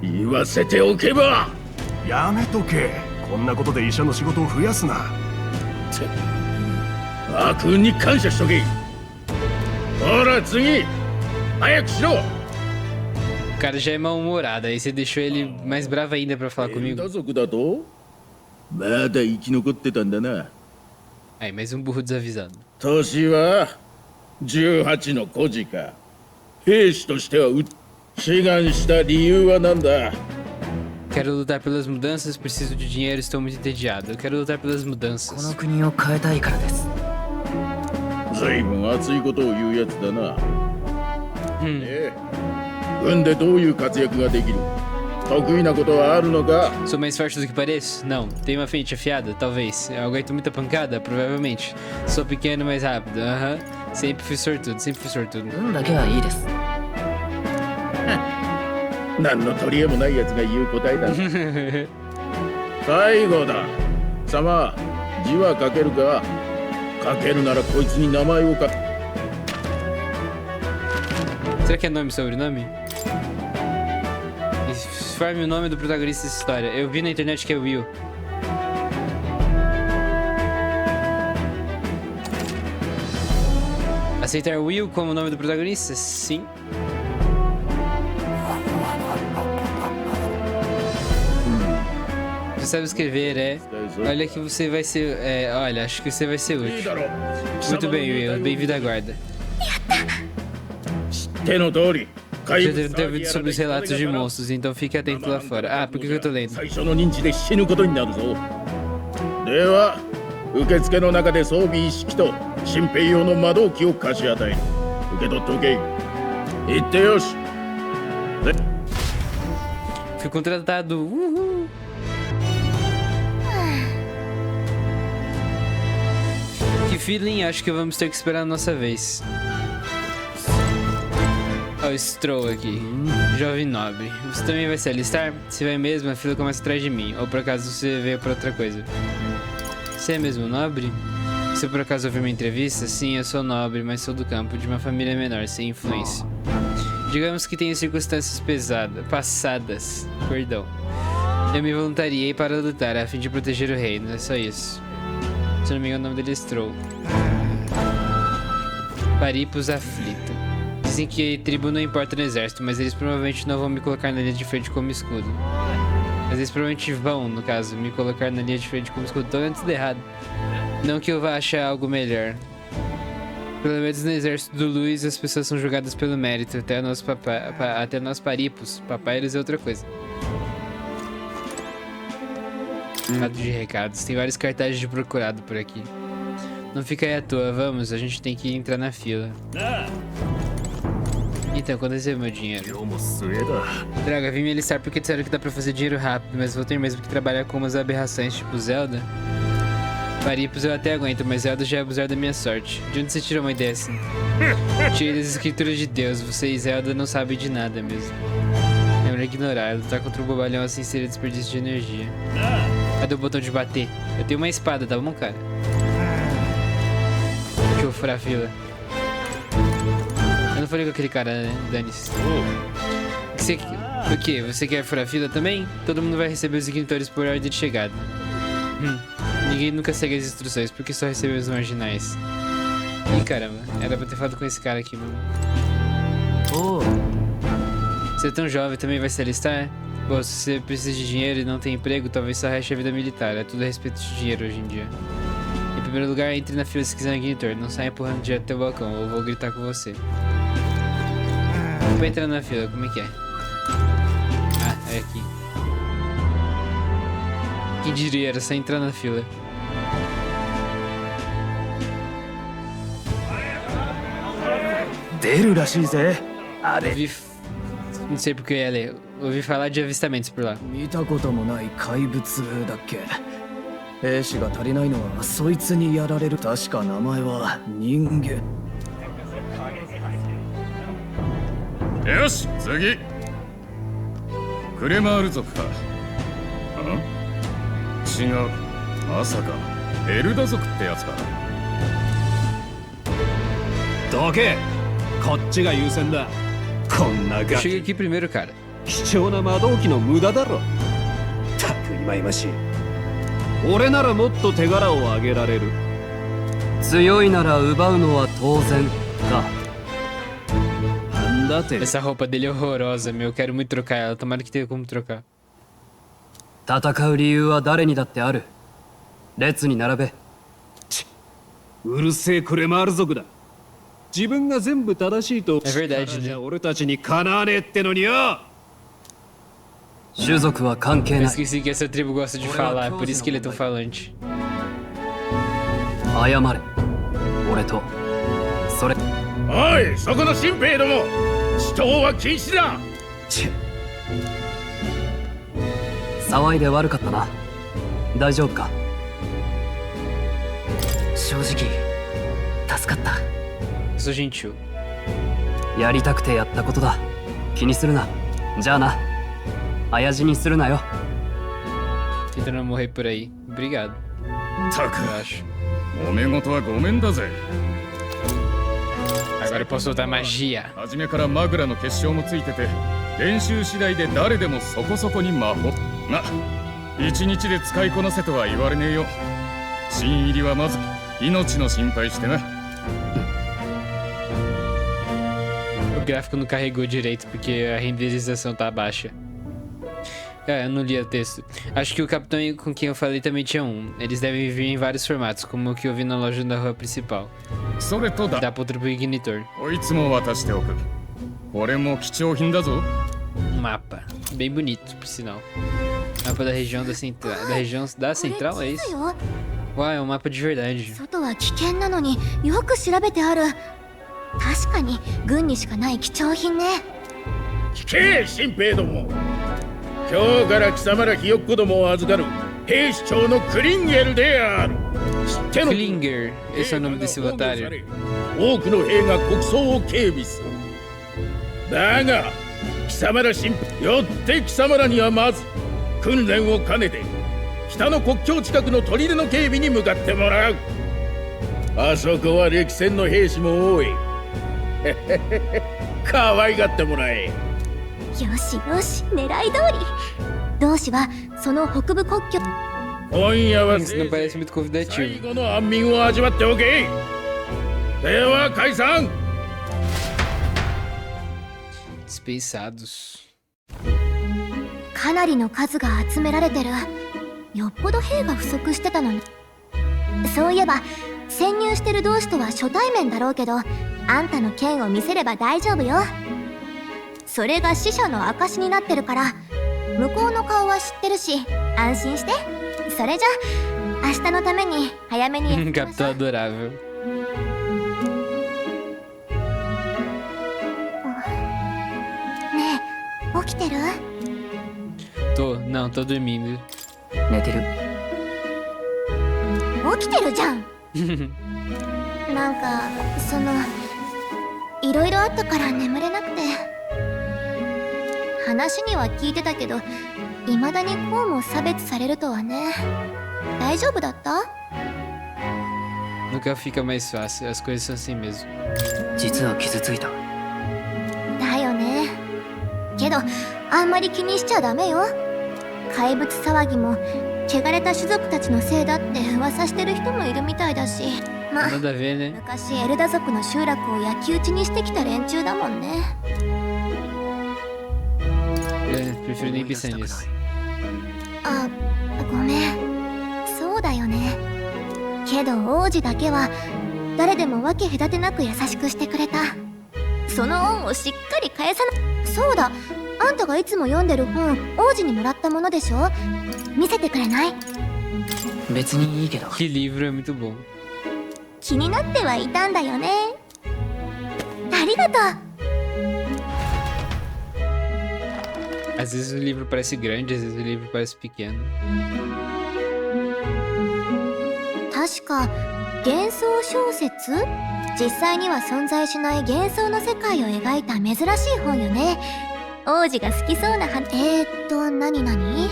言わせておけば。やめとけ。こんなことで医者の仕事を増やすな。悪運に感謝しとけ。ほら次、早くしろ。 O cara já é mal-humorado, aí você deixou ele mais bravo ainda pra falar comigo. まだ生き残ってたんだな。 Aí, mais um burro desavisado. 年は18の孤児か。兵士としては志願した理由は何だ。 Quero lutar pelas mudanças, preciso de dinheiro, estou muito entediado. Eu quero lutar pelas mudanças. この国を変えたいからです。ずいぶん熱いことを言うやつだな。軍でどういう活躍ができる？得意なことはあるのか？ Sou mais forte do que pareço? Não. Tenho uma frente afiada? Talvez. Eu aguento muita pancada? Provavelmente. Sou pequeno, mais rápido. Aham. Sempre fui sortudo, sempre fui sortudo. 運だけはいいです。何の取り柄もないやつが言う答えだ。最後だ。様、字は書けるか？書けるならこいつに名前を書く。 Será que é nome e sobrenome? Informe o nome do protagonista dessa história. Eu vi na internet que é Will. Aceitar Will como nome do protagonista? Sim. Você sabe escrever, é? Olha que você vai ser... olha, acho que você vai ser útil. Muito bem, Will. Bem-vindo à guarda. Já deve ter ouvido sobre os relatos de monstros, então fique atento lá fora. Ah, por que eu tô lendo? では、受付の中で装備一式と新兵用の魔導機を貸し与える。受け取っておけ。行ってよし。 Fui contratado. Uhul. Que feeling, acho que vamos ter que esperar a nossa vez. Olha o Stroll aqui. Jovem nobre. Você também vai se alistar? Se vai mesmo, a fila começa atrás de mim. Ou por acaso você veio para outra coisa? Você é mesmo nobre? Se por acaso ouvir uma entrevista, sim, eu sou nobre, mas sou do campo, de uma família menor, sem influência. Digamos que tenho circunstâncias passadas, perdão. Eu me voluntariei para lutar, a fim de proteger o reino, é só isso. Se não me engano, o nome dele é Stroll. Paripos aflito. Dizem que tribo não importa no exército, mas eles provavelmente não vão me colocar na linha de frente como escudo. Mas eles provavelmente vão, no caso, me colocar na linha de frente como escudo. Tô vendo tudo errado. Não que eu vá achar algo melhor. Pelo menos no exército do Luiz, as pessoas são julgadas pelo mérito. Até nós paripos. Papairos é outra coisa. Recado de recados. Tem vários cartazes de procurado por aqui. Não fica aí à toa, vamos. A gente tem que entrar na fila. Então, quando recebo meu dinheiro? Droga, vim me alistar porque disseram que dá pra fazer dinheiro rápido, mas vou ter mesmo que trabalhar com umas aberrações tipo Zelda. Paripos eu até aguento, mas Zelda já é abusar da minha sorte. De onde você tirou uma ideia assim? Tirei das escrituras de Deus, você e Zelda não sabem de nada mesmo. É melhor ignorar, lutar contra o bobalhão assim seria desperdício de energia. Cadê o botão de bater? Eu tenho uma espada, tá bom, cara? Deixa eu furar a fila. Eu não falei com aquele cara, né? Dane-se. O que? Você quer furar a fila também? Todo mundo vai receber os ignorantores por ordem de chegada. Ninguém nunca segue as instruções, porque só recebe os marginais. Ih, caramba. Era pra ter falado com esse cara aqui, mano. Você é tão jovem, também vai se alistar? Bom, se você precisa de dinheiro e não tem emprego, talvez só reste a vida militar. É tudo a respeito de dinheiro hoje em dia. primeiro lugar, entre na fila se quiser um ignitor. Não saia empurrando direto até o balcão, ou eu vou gritar com você. Pra entrar na fila, como é que é? Ah, é aqui. Quem diria, era só entrar na fila. Ouvi... Não sei porque eu ia ler. Ouvi falar de avistamentos por lá. 見たこともない怪物だっけ。兵士が足りないのはそいつにやられる。確か名前は人間。よし、次。クレマール族か。違う。まさかエルダ族ってやつか。どけ。こっちが優先だ。こんなガキ。 Cheguei aqui primeiro, cara. 貴重な魔導機の無駄だろ。たくいまいましい。俺ならもっと手柄を上げられる。強いなら奪うのは当然か。 Essa roupa dele é horrorosa, meu. Eu quero muito trocar ela. Tomara que tenha como trocar. 戦う理由は誰にだってある。列に並べ。うるせえクレマール族だ。自分が全部正しいと。É verdade, né? 俺たちにかなわねえってのによ。種族は関係 Eu ない。 esqueci que essa tribo gosta de falar, por isso que ele é tão falante. 謝れ。俺と。それ。おい、そこの新兵ども。死闘は禁止だ。騒いで悪かったな。大丈夫か。正直助かった。 Sou gentil. やりたくてやったことだ。気にするな。じゃあな。親父にするなよ。 Tenta não morrer por aí. Obrigado. たく、揉め事はごめんだぜ。 Agora eu posso soltar magia. 初めからマグラの結晶もついてて、練習次第で誰でもそこそこに魔法。ま、一日で使いこなせとは言われねえよ。新入りはまず命の心配してな。 O gráfico não carregou direito porque a renderização tá baixa. É, eu não li o texto. Acho que o capitão com quem eu falei também tinha um. Eles devem vir em vários formatos, como o que eu vi na loja da rua principal. Dá pra outro ignitor. Um mapa. Bem bonito, por sinal. Mapa da região da central. Da região da central, é isso? Uau, é um mapa de verdade. 確かに軍にしかない貴重品ね。聞け、新兵ども。今日から貴様らひよっこどもを預かる兵士長のクリンゲルである。知っての Klinger, esse é o nome desse otário. 多くの兵が国葬を警備する。だが貴様ら新兵よって貴様らにはまず訓練を兼ねて北の国境近くの砦の警備に向かってもらう。あそこは歴戦の兵士も多い。可愛がってもらえ。よしよし、狙い通り。同志はその北部国境。今夜は Isso não parece muito convidativo. 最後の安眠を味わっておけ。では解散。Dispensados. かなりの数が集められてる。よっぽど兵が不足してたのに。そういえば潜入してる同志とは初対面だろうけど、あんたの剣を見せれば大丈夫よ。それが死者の証になってるから、向こうの顔は知ってるし、安心して。それじゃ明日のために早めに。Capitão adorável. ねえ、起きてる？ Não, tô dormindo. 寝てる。起きてるじゃん。なんかいろいろあったから眠れなくて。話には聞いてたけど、未だにこうも差別されるとはね。大丈夫だった？ Nunca fica mais fácil, as coisas são assim mesmo. 実は傷ついた。だよね。けどあんまり気にしちゃダメよ。怪物騒ぎも汚れた種族たちのせいだって噂してる人もいるみたいだし。まあ、昔エルダ族の集落を焼き討ちにしてきた連中だもんね。Prefiro nem pensar nisso. あ、ごめん。そうだよね。けど王子だけは誰でも分け隔てなく優しくしてくれた。その恩をしっかり返さな。そうだ、あんたがいつも読んでる本、王子にもらったものでしょ。見せてくれない？別にいいけど。 Que livro é muito bom. 気になってはいたんだよね。ありがとう。 Às vezes o livro parece grande, às vezes o livro parece pequeno. 確か幻想小説？実際には存在しない幻想の世界を描いた珍しい本よね。王子が好きそうな何々？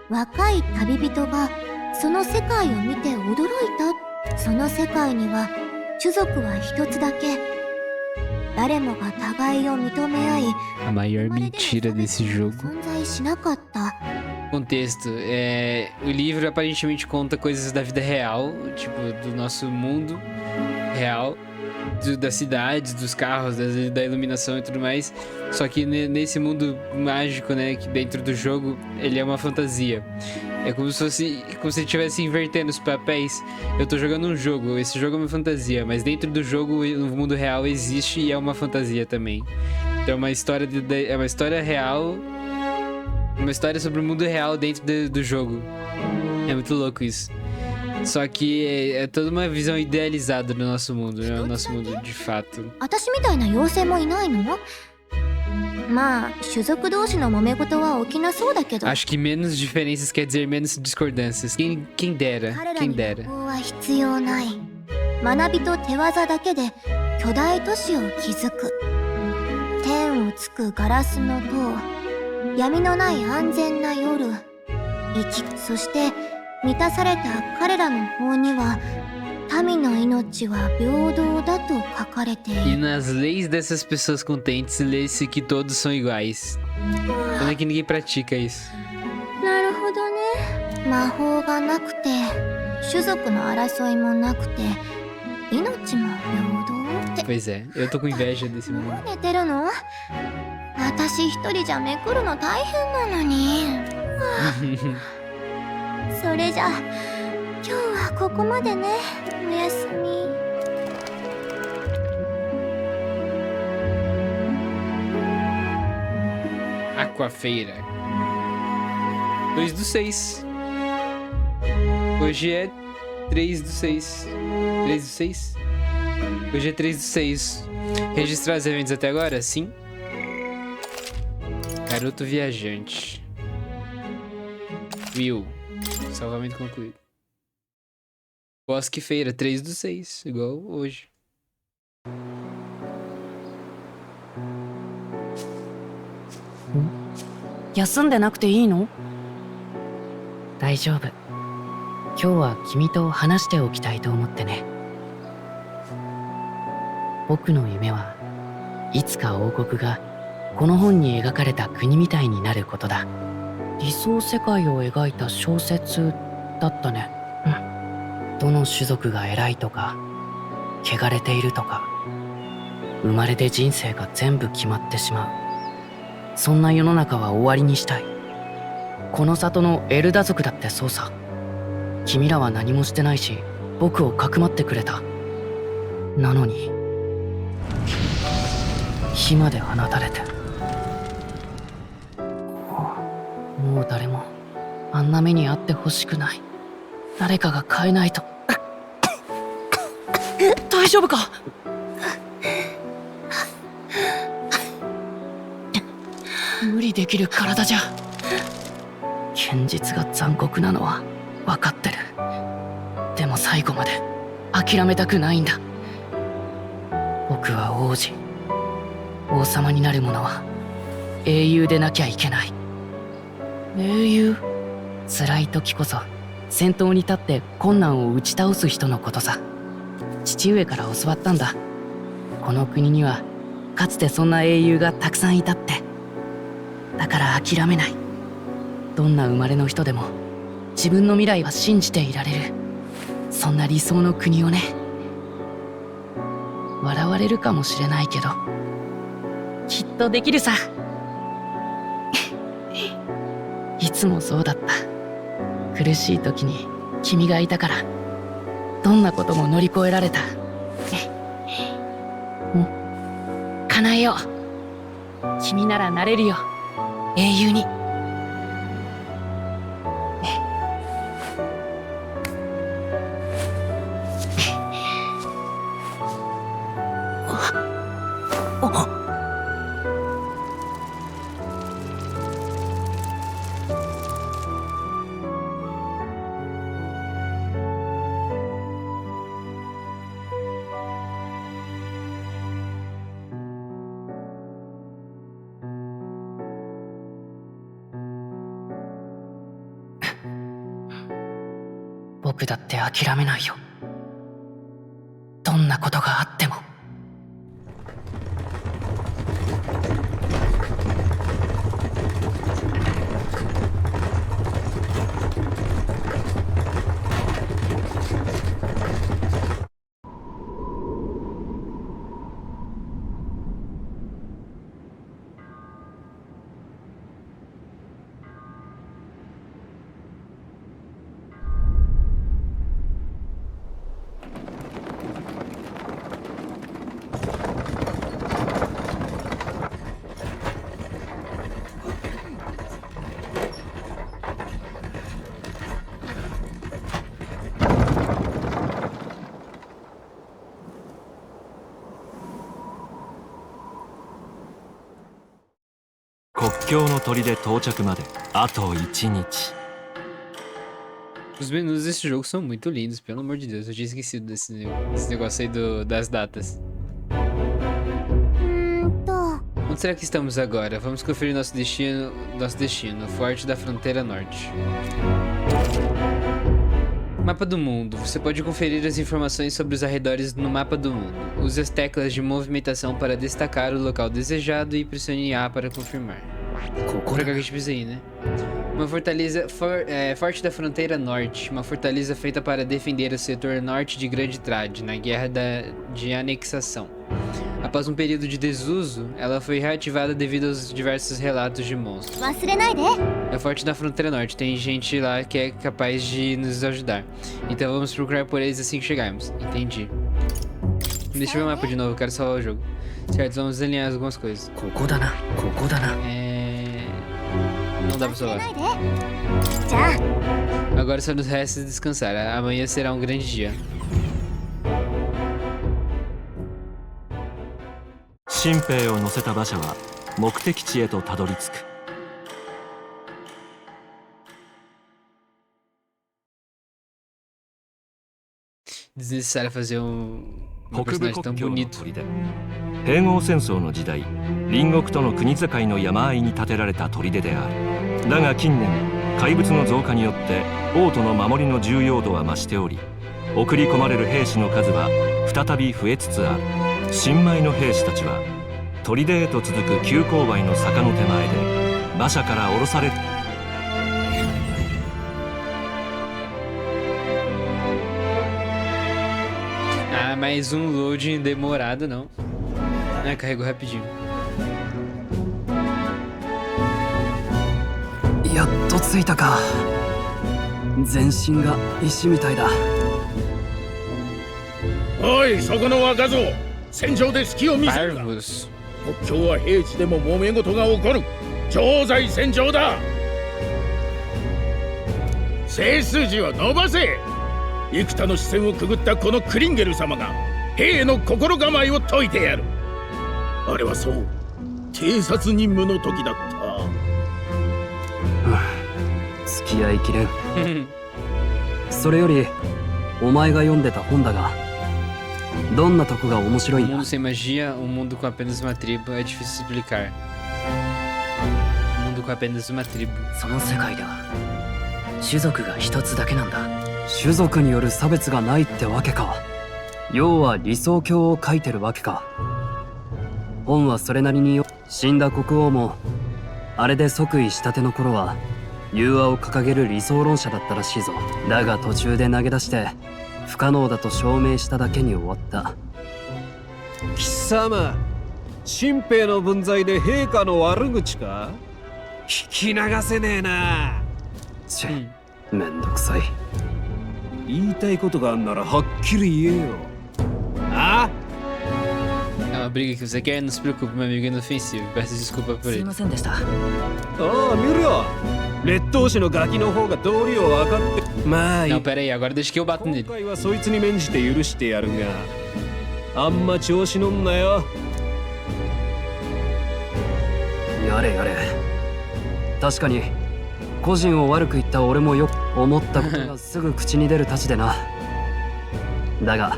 若い旅人がその世界を見て驚いた。その世界には種族は一つだけ。誰もが互いを認め合い、 A maior mentira desse jogo. 存在しなかった。 Contexto, o livro aparentemente conta coisas da vida real, tipo, do nosso mundo real, das cidades, dos carros, da iluminação e tudo mais. Só que nesse mundo mágico, né, que dentro do jogo, ele é uma fantasia. É como se fosse, como se ele estivesse invertendo os papéis. Eu tô jogando um jogo, esse jogo é uma fantasia, mas dentro do jogo, no mundo real, existe e é uma fantasia também. Então é uma história, é uma história real, uma história sobre o mundo real dentro do jogo. É muito louco isso. Só que é toda uma visão idealizada do nosso mundo, né? O nosso mundo de fato. 私みたいな妖精もいないの？まあ、種族同士の揉め事は起きなそうだけど。 Acho que menos diferenças quer dizer menos discordâncias. Quem dera, quem dera. は必要ない。学びと手技だけで巨大都市を築く。天をつくガラスの塔、闇のない安全な夜。そして満たされた彼らの法には民の命は平等だと書かれている。 E nas leis dessas pessoas contentes lê-se que todos são iguais. Como é que ninguém pratica isso? なるほどね。魔法がなくて種族の争いもなくて命も平等って。 Pois é, eu tô com inveja desse mundo. 寝てるの？私一人じゃめくるの大変なのに。それじゃ今日はここまでね。おやすみ。Aquafeira. 2/6. Hoje é 3/6. 3/6? Hoje é 3/6. Registrar os eventos até agora? Sim. Garoto viajante. Will. Salvamento concluído. Bosque Feira, 3/6, igual hoje. Hum? 休んでなくていいの？大丈夫。今日は君と話しておきたいと思ってね。僕の夢はいつか王国がこの本に描かれた国みたいになることだ。理想世界を描いた小説だったね。どの種族が偉いとか汚れているとか生まれて人生が全部決まってしまう。そんな世の中は終わりにしたい。この里のエルダ族だってそうさ。君らは何もしてないし僕をかくまってくれた。なのに火まで放たれて、もう誰もあんな目に遭ってほしくない。誰かが変えないと。大丈夫か？無理できる体じゃ。現実が残酷なのは分かってる。でも最後まで諦めたくないんだ。僕は王子。王様になる者は英雄でなきゃいけない。英雄？辛い時こそ先頭に立って困難を打ち倒す人のことさ。父上から教わったんだ。この国にはかつてそんな英雄がたくさんいたって。だから諦めない。どんな生まれの人でも自分の未来は信じていられる。そんな理想の国をね。笑われるかもしれないけどきっとできるさ。いつもそうだった。苦しい時に君がいたからどんなことも乗り越えられた。叶えよう。君ならなれるよ、英雄に。僕だって諦めないよ。どんなことがあっても。国境の砦到着まであと1日。 Os menus desse jogo são muito lindos, pelo amor de Deus. Eu tinha esquecido desse negócio aí das datas. Onde será que estamos agora? Vamos conferir nosso destino, Forte da Fronteira Norte. Mapa do mundo. Você pode conferir as informações sobre os arredores no mapa do mundo. Use as teclas de movimentação para destacar o local desejado e pressione A para confirmar. Por cá que a gente precisa ir, né? Uma fortaleza Forte da Fronteira Norte. Uma fortaleza feita para defender o setor norte de Grande Trade na Guerra de Anexação. Após um período de desuso, ela foi reativada devido aos diversos relatos de monstros. É Forte da Fronteira Norte. Tem gente lá que é capaz de nos ajudar. Então vamos procurar por eles assim que chegarmos. Entendi. Deixa eu ver o mapa de novo, eu quero salvar o jogo. Certo, vamos alinhar algumas coisas. Não dá pra salvar. Agora só nos resta descansar. Amanhã será um grande dia. 新兵を乗せた馬車は目的地へとたどり着く。 Desnecessário fazer um personagem tão bonito. 併合戦争の時代、隣国との国境の山あいに建てられた砦である。だが近年、怪物の増加によって王都の守りの重要度は増しており、送り込まれる兵士の数は再び増えつつある。新米の兵士たちは砦へと続く急勾配の坂の手前で馬車から降ろされる。 Ah, mais um loading demorado, não. Ah, carregou rapidinho. やっと着いたか。全身が石みたいだ。おい、そこの若造、戦場で隙を見せるな。国境は平地でも揉め事が起こる。常在戦場だ。背筋を伸ばせ。幾多の視線をくぐったこのクリンゲル様が兵の心構えを説いてやる。あれはそう偵察任務の時だった。付き合いきれん。それよりお前が読んでた本だが、どんなとこが面白いんだ。 mundo sem magia, mundo com apenas uma tribo, é difícil explicar. Mundo com apenas uma tribo. その世界では種族が一つだけなんだ。種族による差別がないってわけか。要は理想郷を書いてるわけか。本はそれなりに死んだ国王もあれで即位したての頃は融和を掲げる理想論者だったらしいぞ。だが途中で投げ出して不可能だと証明しただけに終わった。貴様、新兵の分際で陛下の悪口か？聞き流せねえな。めんどくさい。言いたいことがあんならはっきり言えよ。あ É uma briga que você quer? Não se preocupe, meu amigo, é inofensivo. Peço desculpa por ele. ああ、見ろよ。劣等種のガキの方が道理を分かって。まあいい。 Não, pera aí, agora deixa que eu bato nele. 今回はそいつに免じて許してやるが、あんま調子乗んなよ。やれやれ。確かに個人を悪く言った俺もよく思ったことがすぐ口に出るたちでな。だが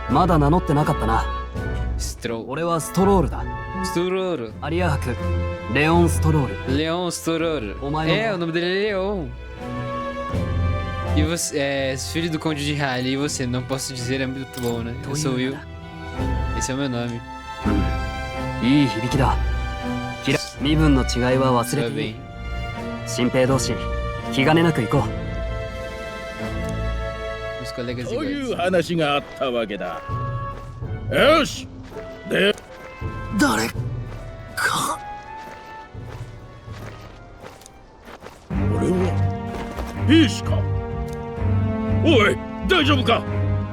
まだ名乗ってなかったな。俺はストロールだ。ストロール。アリア博レオン・ストロール。レオン・ストロール。É, o nome dele é Leon. E você, filho do Conde de Raleigh, e você? Não posso dizer, é muito bom, né? Eu sou Will. Esse é o meu nome. いい響きだ。身分の違いは忘れていい。新兵同士気兼ねなく行こう。 Os colegas という iguais. 話があったわけだ。よし。で、誰か。俺は兵士か。おい、大丈夫か。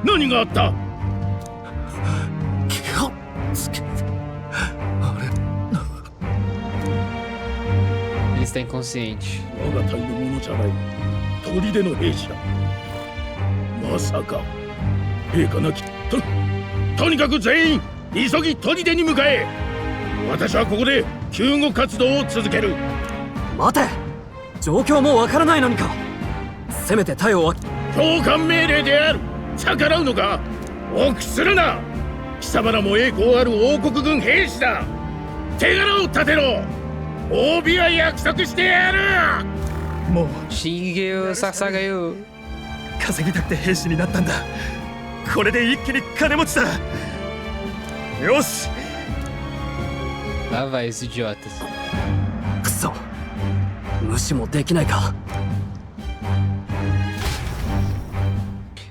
何があった。 気をつけて。 Ele está inconsciente. 我が隊のものじゃない。砦の兵士だ。まさか陛下なきとにかく全員急ぎ砦に向かえ。私はここで救護活動を続ける。待て、状況もわからないのにか。せめて隊を教官命令である。逆らうのか。臆するな。貴様らも栄光ある王国軍兵士だ。手柄を立てろ。帯は約束してやる。もう Shingeo Sasagayo. 稼ぎたくて兵士になったんだ。これで一気に金持ちだ。よし。 Lá vai, os idiotas. くそ、無視もできないか。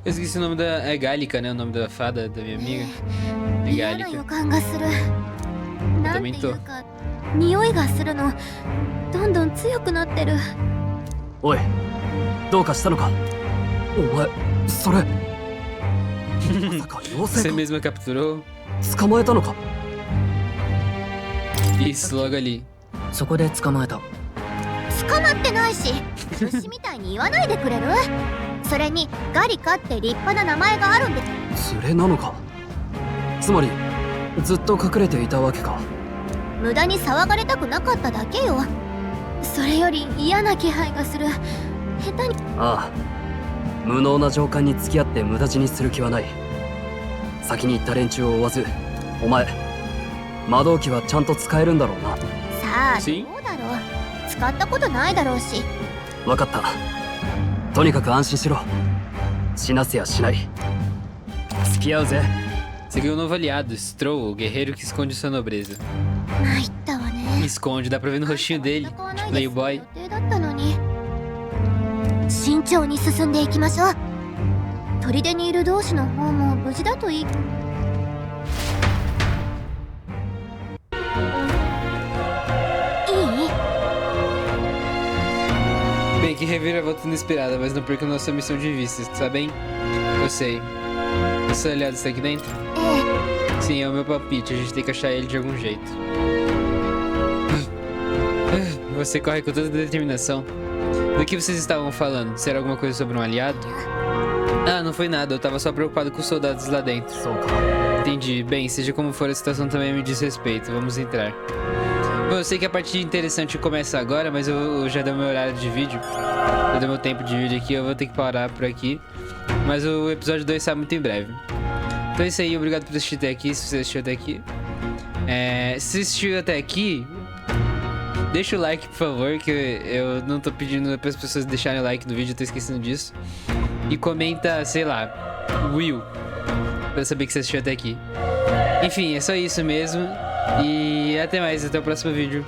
Eu esqueci o nome da. É Gálica, né? O nome da fada da minha amiga. É 嫌な Gálica. 予感がする。 Eu なんて também い tô. うか匂いがするの。どんどん強くなってる。おい、どうかしたのか。お前それまさか妖 Você 精 mesma capturou? か。捕まえたのか。 Isso, logo ali. そこで捕まえた。捕まってないし、虫みたいに言わないでくれる。それにガリカって立派な名前があるんで。連れなのか。つまりずっと隠れていたわけか。無駄に騒がれたくなかっただけよ。それより嫌な気配がする。下手に。ああ、無能な上官に付き合って無駄死にする気はない。先に行った連中を追わず、お前魔導機はちゃんと使えるんだろうな。さあどうだろう。使ったことないだろうし。分かった。とにかく安心しろ。死なせやしない。付き合うぜ。 Você ganhou um novo aliado, Stroll, o guerreiro que esconde sua nobreza. 参ったわね。 Esconde, dá pra ver no rostinho dele. Playboy. 予定だったのに。慎重に進んでいきましょう。砦にいる同士の方も無事だといい。 Bem, que reviravolta inesperada, mas não perca nossa missão de vista, tá bem? Eu sei. Esse aliado está aqui dentro? Sim, é o meu palpite, a gente tem que achar ele de algum jeito. Você corre com toda determinação. Do que vocês estavam falando? Será alguma coisa sobre um aliado? Ah, não foi nada, eu tava só preocupado com os soldados lá dentro. Entendi. Bem, seja como for, a situação também me diz respeito. Vamos entrar. Bom, eu sei que a parte interessante começa agora, mas eu já deu meu horário de vídeo. Já deu meu tempo de vídeo aqui, eu vou ter que parar por aqui. Mas o episódio 2 sai muito em breve. Então é isso aí, obrigado por assistir até aqui, se você assistiu até aqui. Se você assistiu até aqui, deixa o like, por favor, que eu não tô pedindo para as pessoas deixarem o like no vídeo, eu tô esquecendo disso. E comenta, sei lá, Will, pra eu saber que você assistiu até aqui. Enfim, é só isso mesmo. E até mais, até o próximo vídeo.